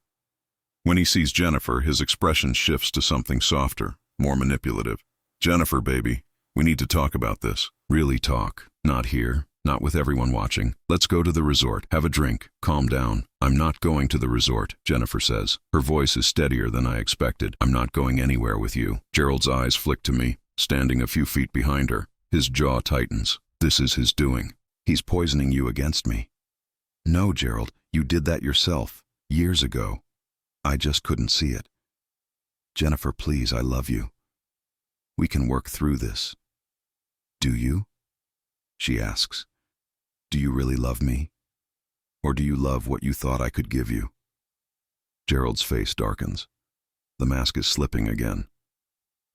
When he sees Jennifer, his expression shifts to something softer, more manipulative. Jennifer, baby, we need to talk about this. Really talk. Not here. Not with everyone watching. Let's go to the resort. Have a drink. Calm down. I'm not going to the resort, Jennifer says. Her voice is steadier than I expected. I'm not going anywhere with you. Gerald's eyes flick to me, standing a few feet behind her. His jaw tightens. This is his doing. He's poisoning you against me. No, Gerald, you did that yourself, years ago. I just couldn't see it. Jennifer, please, I love you. We can work through this. Do you? She asks. Do you really love me? Or do you love what you thought I could give you? Gerald's face darkens. The mask is slipping again.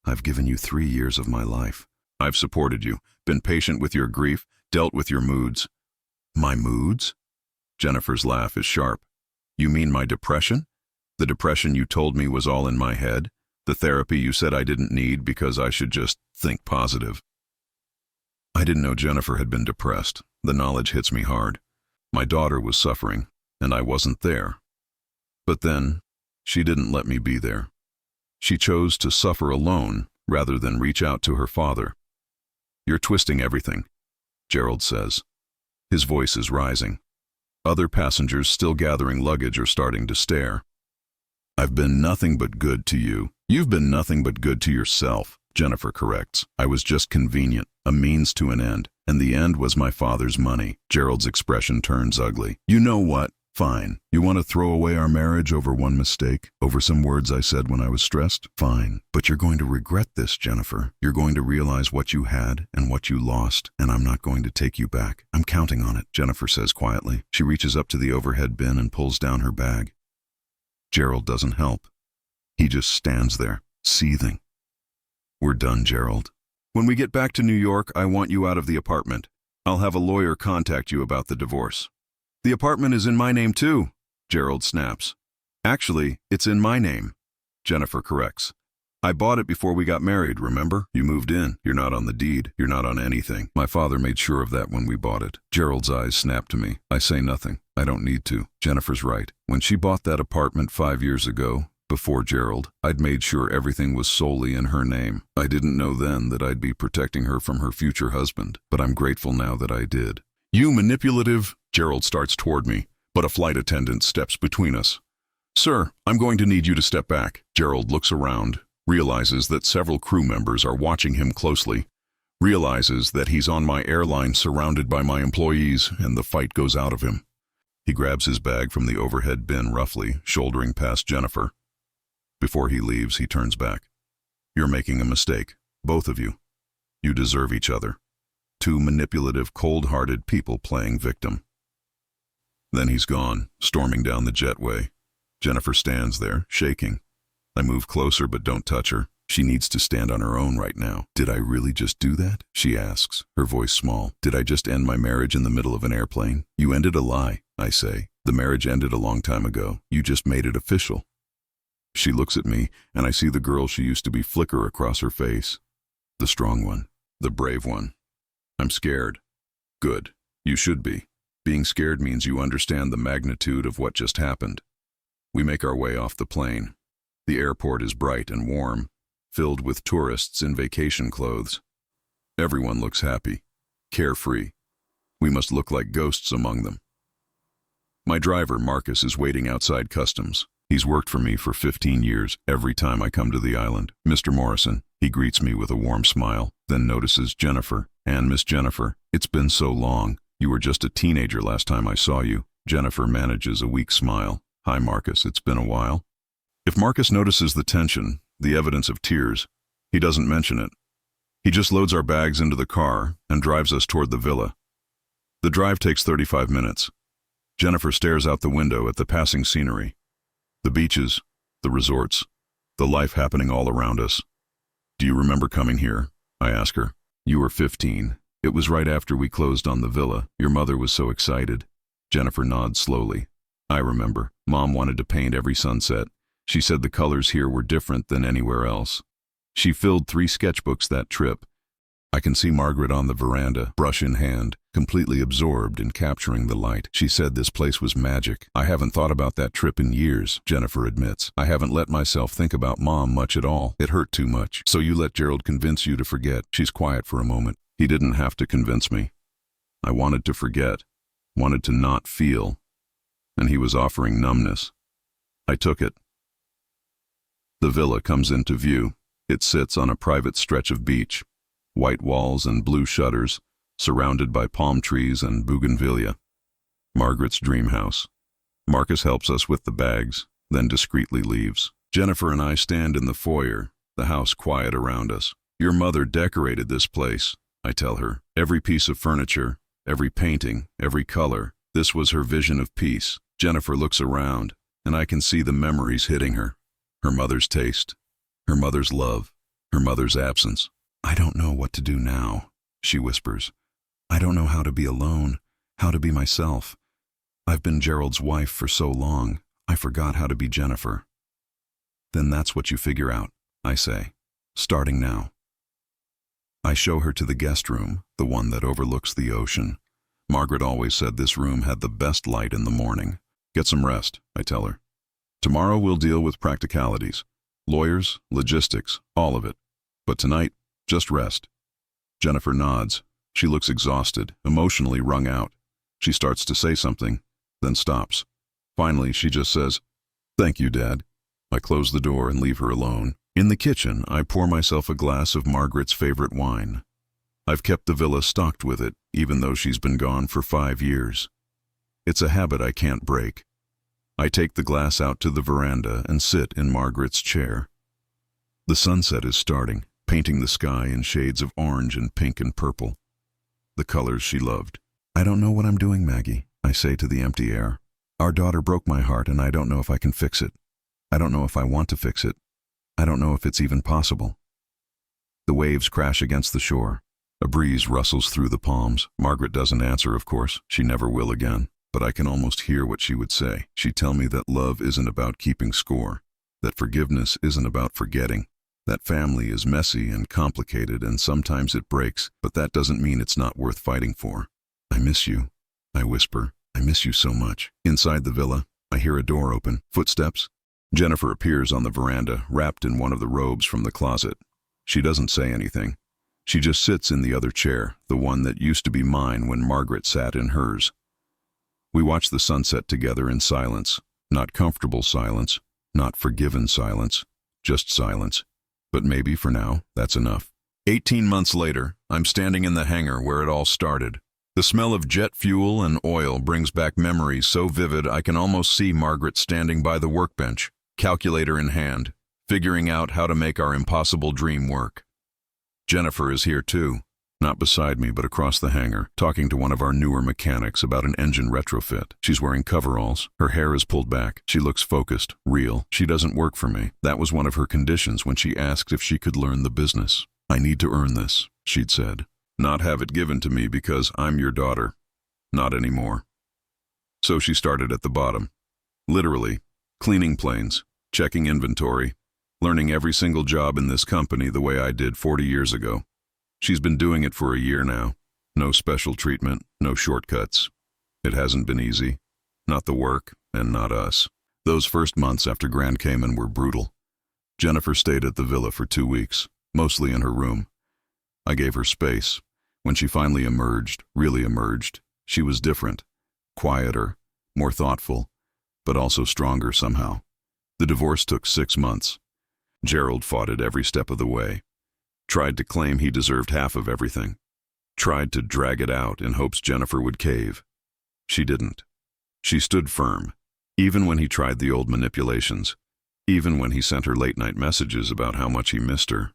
I've given you 3 years of my life. I've supported you, been patient with your grief, dealt with your moods. My moods? Jennifer's laugh is sharp. You mean my depression? The depression you told me was all in my head? The therapy you said I didn't need because I should just think positive? I didn't know Jennifer had been depressed. The knowledge hits me hard. My daughter was suffering, and I wasn't there. But then, she didn't let me be there. She chose to suffer alone rather than reach out to her father. You're twisting everything, Gerald says. His voice is rising. Other passengers still gathering luggage are starting to stare. I've been nothing but good to you. You've been nothing but good to yourself, Jennifer corrects. I was just convenient, a means to an end, and the end was my father's money. Gerald's expression turns ugly. You know what? Fine. You want to throw away our marriage over one mistake? Over some words I said when I was stressed? Fine. But you're going to regret this, Jennifer. You're going to realize what you had and what you lost, and I'm not going to take you back. I'm counting on it, Jennifer says quietly. She reaches up to the overhead bin and pulls down her bag. Gerald doesn't help. He just stands there, seething. We're done, Gerald. When we get back to New York, I want you out of the apartment. I'll have a lawyer contact you about the divorce. The apartment is in my name too, Gerald snaps. Actually, it's in my name, Jennifer corrects. I bought it before we got married, remember? You moved in. You're not on the deed. You're not on anything. My father made sure of that when we bought it. Gerald's eyes snap to me. I say nothing. I don't need to. Jennifer's right. When she bought that apartment 5 years ago, before Gerald, I'd made sure everything was solely in her name. I didn't know then that I'd be protecting her from her future husband, but I'm grateful now that I did. You manipulative, Gerald starts toward me, but a flight attendant steps between us. Sir, I'm going to need you to step back. Gerald looks around, realizes that several crew members are watching him closely, realizes that he's on my airline surrounded by my employees, and the fight goes out of him. He grabs his bag from the overhead bin roughly, shouldering past Jennifer. Before he leaves, he turns back. You're making a mistake, both of you. You deserve each other. Two manipulative, cold-hearted people playing victim. Then he's gone, storming down the jetway. Jennifer stands there, shaking. I move closer but don't touch her. She needs to stand on her own right now. Did I really just do that? She asks, her voice small. Did I just end my marriage in the middle of an airplane? You ended a lie, I say. The marriage ended a long time ago. You just made it official. She looks at me, and I see the girl she used to be flicker across her face. The strong one. The brave one. I'm scared. Good. You should be. Being scared means you understand the magnitude of what just happened. We make our way off the plane. The airport is bright and warm, filled with tourists in vacation clothes. Everyone looks happy, carefree. We must look like ghosts among them. My driver, Marcus, is waiting outside customs. He's worked for me for 15 years every time I come to the island. Mr. Morrison, he greets me with a warm smile, then notices Jennifer. And Miss Jennifer, it's been so long. You were just a teenager last time I saw you. Jennifer manages a weak smile. Hi, Marcus, it's been a while. If Marcus notices the tension, the evidence of tears, he doesn't mention it. He just loads our bags into the car and drives us toward the villa. The drive takes 35 minutes. Jennifer stares out the window at the passing scenery. The beaches, the resorts, the life happening all around us. Do you remember coming here? I ask her. You were 15. It was right after we closed on the villa. Your mother was so excited. Jennifer nods slowly. I remember. Mom wanted to paint every sunset. She said the colors here were different than anywhere else. She filled 3 sketchbooks that trip. I can see Margaret on the veranda, brush in hand, completely absorbed in capturing the light. She said this place was magic. I haven't thought about that trip in years, Jennifer admits. I haven't let myself think about Mom much at all. It hurt too much. So you let Gerald convince you to forget. She's quiet for a moment. He didn't have to convince me. I wanted to forget, wanted to not feel, and he was offering numbness. I took it. The villa comes into view. It sits on a private stretch of beach. White walls and blue shutters, surrounded by palm trees and bougainvillea. Margaret's dream house. Marcus helps us with the bags, then discreetly leaves. Jennifer and I stand in the foyer, the house quiet around us. Your mother decorated this place, I tell her. Every piece of furniture, every painting, every color. This was her vision of peace. Jennifer looks around, and I can see the memories hitting her. Her mother's taste, her mother's love, her mother's absence. I don't know what to do now, she whispers. I don't know how to be alone, how to be myself. I've been Gerald's wife for so long, I forgot how to be Jennifer. Then that's what you figure out, I say, starting now. I show her to the guest room, the one that overlooks the ocean. Margaret always said this room had the best light in the morning. Get some rest, I tell her. Tomorrow we'll deal with practicalities. Lawyers, logistics, all of it. But tonight, just rest. Jennifer nods. She looks exhausted, emotionally wrung out. She starts to say something, then stops. Finally, she just says, "Thank you, Dad." I close the door and leave her alone. In the kitchen, I pour myself a glass of Margaret's favorite wine. I've kept the villa stocked with it, even though she's been gone for 5 years. It's a habit I can't break. I take the glass out to the veranda and sit in Margaret's chair. The sunset is starting, painting the sky in shades of orange and pink and purple. The colors she loved. I don't know what I'm doing, Maggie, I say to the empty air. Our daughter broke my heart and I don't know if I can fix it. I don't know if I want to fix it. I don't know if it's even possible. The waves crash against the shore. A breeze rustles through the palms. Margaret doesn't answer, of course. She never will again. but I can almost hear what she would say. She'd tell me that love isn't about keeping score, that forgiveness isn't about forgetting, that family is messy and complicated and sometimes it breaks, but that doesn't mean it's not worth fighting for. I miss you, I whisper. I miss you so much. Inside the villa, I hear a door open, footsteps. Jennifer appears on the veranda, wrapped in one of the robes from the closet. She doesn't say anything. She just sits in the other chair, the one that used to be mine when Margaret sat in hers. We watch the sunset together in silence. Not comfortable silence, not forgiven silence, just silence. But maybe for now, that's enough. 18 months later, I'm standing in the hangar where it all started. The smell of jet fuel and oil brings back memories so vivid I can almost see Margaret standing by the workbench, calculator in hand, figuring out how to make our impossible dream work. Jennifer is here too, not beside me but across the hangar, talking to one of our newer mechanics about an engine retrofit. She's wearing coveralls, her hair is pulled back, she looks focused, real. She doesn't work for me. That was one of her conditions when she asked if she could learn the business. I need to earn this, she'd said. Not have it given to me because I'm your daughter. Not anymore. So she started at the bottom. Literally, cleaning planes, checking inventory, learning every single job in this company the way I did 40 years ago. She's been doing it for a year now. No special treatment, no shortcuts. It hasn't been easy. Not the work, and not us. Those first months after Grand Cayman were brutal. Jennifer stayed at the villa for 2 weeks, mostly in her room. I gave her space. When she finally emerged, really emerged, she was different, quieter, more thoughtful, but also stronger somehow. The divorce took 6 months. Gerald fought it every step of the way. Tried to claim he deserved half of everything. Tried to drag it out in hopes Jennifer would cave. She didn't. She stood firm, even when he tried the old manipulations, even when he sent her late-night messages about how much he missed her.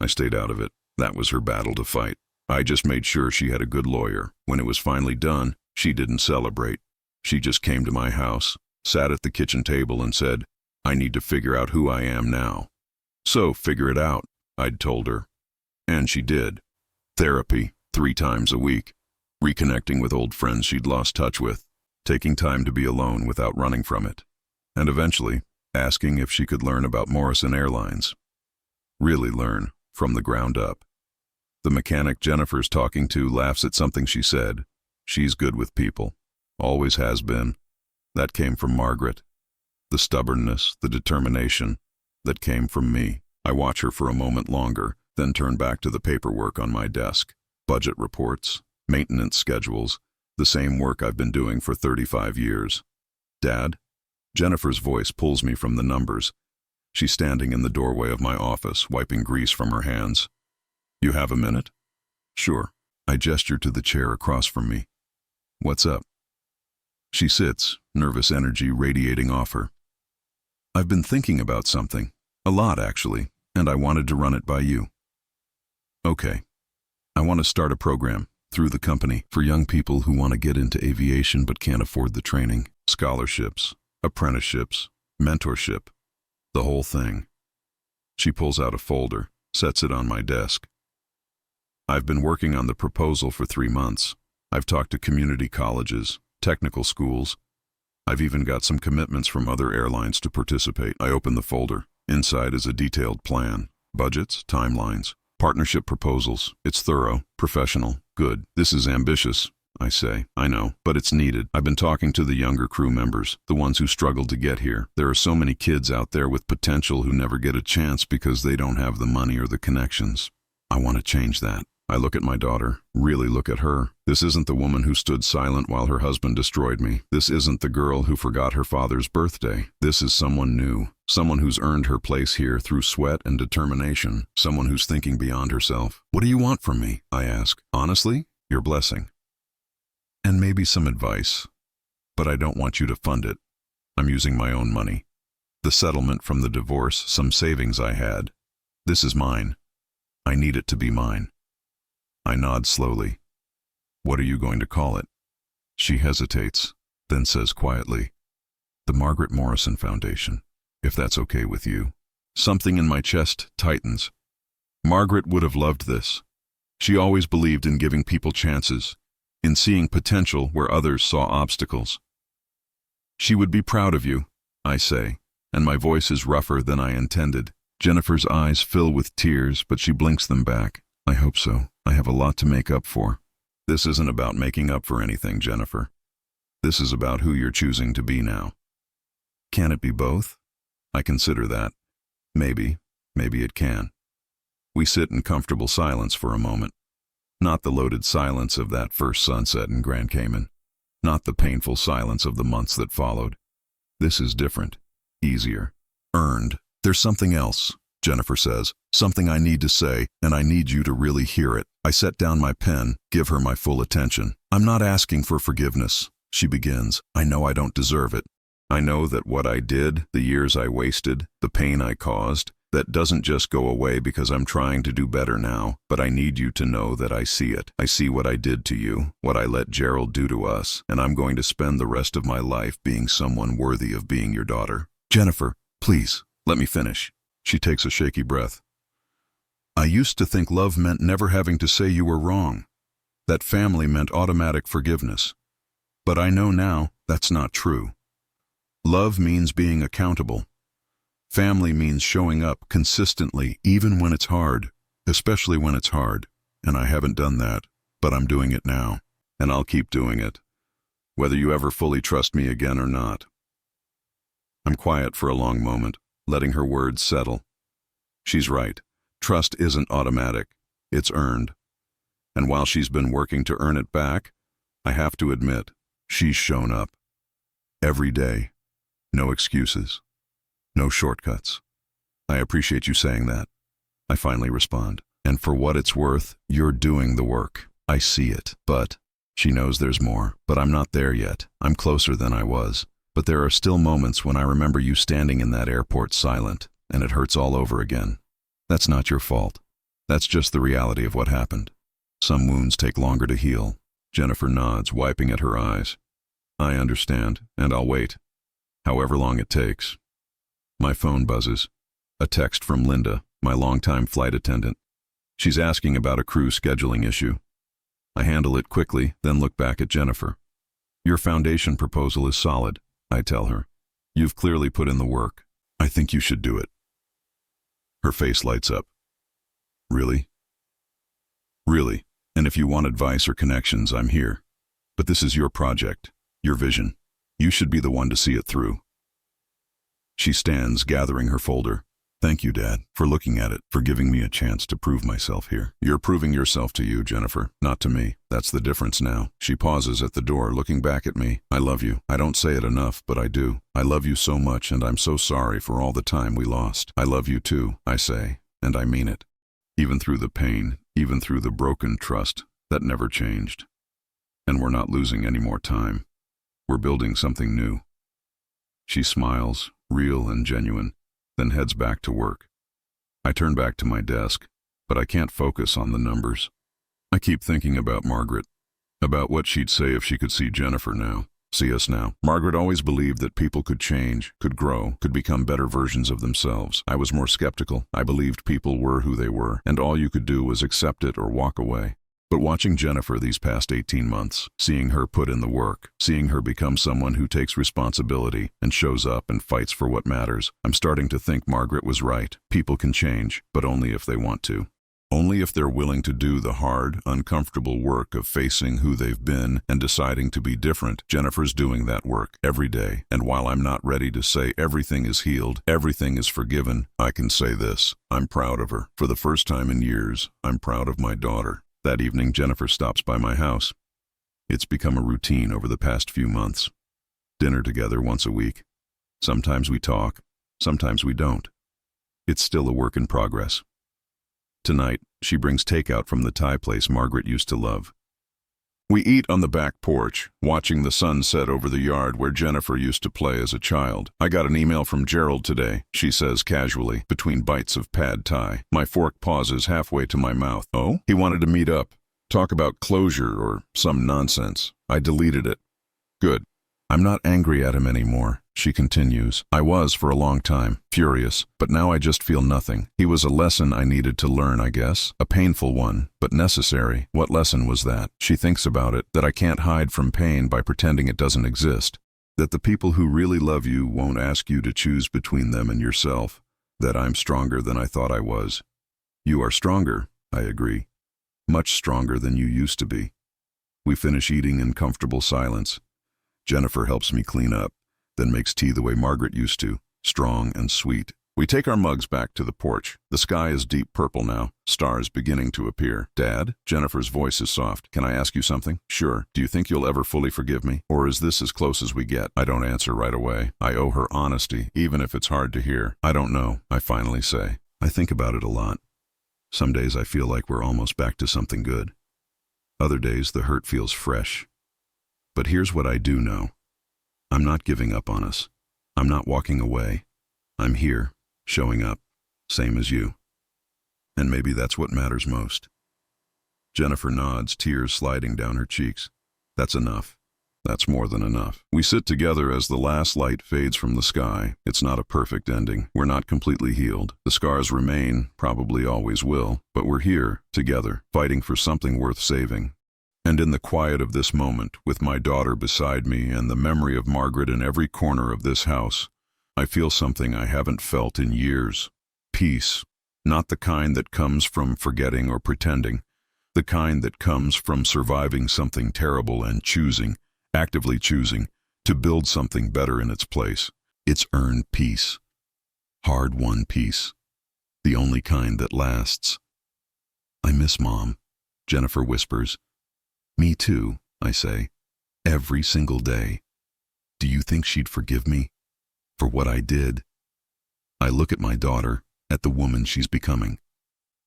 I stayed out of it. That was her battle to fight. I just made sure she had a good lawyer. When it was finally done, she didn't celebrate. She just came to my house, sat at the kitchen table and said, I need to figure out who I am now. So figure it out, I'd told her. And she did. Therapy, 3 times a week. Reconnecting with old friends she'd lost touch with. Taking time to be alone without running from it. And eventually, asking if she could learn about Morrison Airlines. Really learn, from the ground up. The mechanic Jennifer's talking to laughs at something she said. She's good with people. Always has been. That came from Margaret. The stubbornness, the determination, that came from me. I watch her for a moment longer, then turn back to the paperwork on my desk. Budget reports, maintenance schedules, the same work I've been doing for 35 years. Dad? Jennifer's voice pulls me from the numbers. She's standing in the doorway of my office, wiping grease from her hands. You have a minute? Sure. I gesture to the chair across from me. What's up? She sits, nervous energy radiating off her. I've been thinking about something. A lot, actually, and I wanted to run it by you. Okay. I want to start a program, through the company, for young people who want to get into aviation but can't afford the training. Scholarships, apprenticeships, mentorship, the whole thing. She pulls out a folder, sets it on my desk. I've been working on the proposal for 3 months. I've talked to community colleges, technical schools. I've even got some commitments from other airlines to participate. I open the folder. Inside is a detailed plan. Budgets, timelines, partnership proposals. It's thorough, professional, good. This is ambitious, I say. I know, but it's needed. I've been talking to the younger crew members, the ones who struggled to get here. There are so many kids out there with potential who never get a chance because they don't have the money or the connections. I want to change that. I look at my daughter, really look at her. This isn't the woman who stood silent while her husband destroyed me. This isn't the girl who forgot her father's birthday. This is someone new, someone who's earned her place here through sweat and determination, someone who's thinking beyond herself. What do you want from me? I ask. Honestly, your blessing. And maybe some advice. But I don't want you to fund it. I'm using my own money. The settlement from the divorce, some savings I had. This is mine. I need it to be mine. I nod slowly. What are you going to call it? She hesitates, then says quietly, the Margaret Morrison Foundation, if that's okay with you. Something in my chest tightens. Margaret would have loved this. She always believed in giving people chances, in seeing potential where others saw obstacles. She would be proud of you, I say, and my voice is rougher than I intended. Jennifer's eyes fill with tears, but she blinks them back. I hope so. I have a lot to make up for. This isn't about making up for anything, Jennifer. This is about who you're choosing to be now. Can it be both? I consider that. Maybe it can. We sit in comfortable silence for a moment. Not the loaded silence of that first sunset in Grand Cayman. Not the painful silence of the months that followed. This is different. Easier. Earned. There's something else, Jennifer says. Something I need to say, and I need you to really hear it. I set down my pen, give her my full attention. I'm not asking for forgiveness, she begins. I know I don't deserve it. I know that what I did, the years I wasted, the pain I caused, that doesn't just go away because I'm trying to do better now, but I need you to know that I see it. I see what I did to you, what I let Gerald do to us, and I'm going to spend the rest of my life being someone worthy of being your daughter. Jennifer, please, let me finish. She takes a shaky breath. I used to think love meant never having to say you were wrong, that family meant automatic forgiveness. But I know now that's not true. Love means being accountable. Family means showing up consistently, even when it's hard, especially when it's hard. And I haven't done that, but I'm doing it now, and I'll keep doing it, whether you ever fully trust me again or not. I'm quiet for a long moment, letting her words settle. She's right. Trust isn't automatic. It's earned. And while she's been working to earn it back, I have to admit, she's shown up. Every day. No excuses. No shortcuts. I appreciate you saying that. I finally respond. And for what it's worth, you're doing the work. I see it. But she knows there's more. But I'm not there yet. I'm closer than I was. But there are still moments when I remember you standing in that airport silent, and it hurts all over again. That's not your fault. That's just the reality of what happened. Some wounds take longer to heal. Jennifer nods, wiping at her eyes. I understand, and I'll wait. However long it takes. My phone buzzes. A text from Linda, my longtime flight attendant. She's asking about a crew scheduling issue. I handle it quickly, then look back at Jennifer. Your foundation proposal is solid, I tell her. You've clearly put in the work. I think you should do it. Her face lights up. Really? Really. And if you want advice or connections, I'm here. But this is your project, your vision. You should be the one to see it through. She stands, gathering her folder. Thank you, Dad, for looking at it, for giving me a chance to prove myself here. You're proving yourself to you, Jennifer, not to me. That's the difference now. She pauses at the door, looking back at me. I love you. I don't say it enough, but I do. I love you so much, and I'm so sorry for all the time we lost. I love you too, I say, and I mean it. Even through the pain, even through the broken trust, that never changed. And we're not losing any more time. We're building something new. She smiles, real and genuine, then heads back to work. I turn back to my desk, but I can't focus on the numbers. I keep thinking about Margaret, about what she'd say if she could see Jennifer now, see us now. Margaret always believed that people could change, could grow, could become better versions of themselves. I was more skeptical. I believed people were who they were, and all you could do was accept it or walk away. But watching Jennifer these past 18 months, seeing her put in the work, seeing her become someone who takes responsibility and shows up and fights for what matters, I'm starting to think Margaret was right. People can change, but only if they want to. Only if they're willing to do the hard, uncomfortable work of facing who they've been and deciding to be different. Jennifer's doing that work every day. And while I'm not ready to say everything is healed, everything is forgiven, I can say this. I'm proud of her. For the first time in years, I'm proud of my daughter. That evening, Jennifer stops by my house. It's become a routine over the past few months. Dinner together once a week. Sometimes we talk, sometimes we don't. It's still a work in progress. Tonight, she brings takeout from the Thai place Margaret used to love. We eat on the back porch, watching the sun set over the yard where Jennifer used to play as a child. I got an email from Gerald today, she says casually, between bites of pad thai. My fork pauses halfway to my mouth. Oh? He wanted to meet up, talk about closure or some nonsense. I deleted it. Good. I'm not angry at him anymore, she continues. I was for a long time, furious, but now I just feel nothing. He was a lesson I needed to learn, I guess. A painful one, but necessary. What lesson was that? She thinks about it, that I can't hide from pain by pretending it doesn't exist. That the people who really love you won't ask you to choose between them and yourself. That I'm stronger than I thought I was. You are stronger, I agree. Much stronger than you used to be. We finish eating in comfortable silence. Jennifer helps me clean up, then makes tea the way Margaret used to, strong and sweet. We take our mugs back to the porch. The sky is deep purple now, stars beginning to appear. Dad? Jennifer's voice is soft. Can I ask you something? Sure. Do you think you'll ever fully forgive me? Or is this as close as we get? I don't answer right away. I owe her honesty, even if it's hard to hear. I don't know, I finally say. I think about it a lot. Some days I feel like we're almost back to something good. Other days the hurt feels fresh. But here's what I do know. I'm not giving up on us. I'm not walking away. I'm here, showing up, same as you. And maybe that's what matters most. Jennifer nods, tears sliding down her cheeks. That's enough. That's more than enough. We sit together as the last light fades from the sky. It's not a perfect ending. We're not completely healed. The scars remain, probably always will, but we're here, together, fighting for something worth saving. And in the quiet of this moment, with my daughter beside me and the memory of Margaret in every corner of this house, I feel something I haven't felt in years. Peace. Not the kind that comes from forgetting or pretending. The kind that comes from surviving something terrible and choosing, actively choosing, to build something better in its place. It's earned peace. Hard-won peace. The only kind that lasts. I miss Mom, Jennifer whispers. Me too, I say. Every single day. Do you think she'd forgive me? For what I did? I look at my daughter, at the woman she's becoming.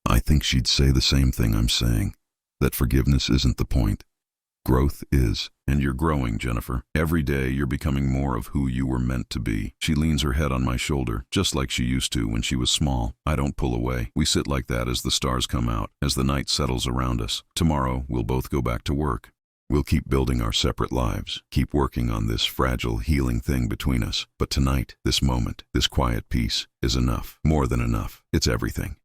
I think she'd say the same thing I'm saying. That forgiveness isn't the point. Growth is, and you're growing, Jennifer. Every day you're becoming more of who you were meant to be. She leans her head on my shoulder, just like she used to when she was small. I don't pull away. We sit like that as the stars come out, as the night settles around us. Tomorrow, we'll both go back to work. We'll keep building our separate lives, keep working on this fragile, healing thing between us. But tonight, this moment, this quiet peace, is enough. More than enough. It's everything.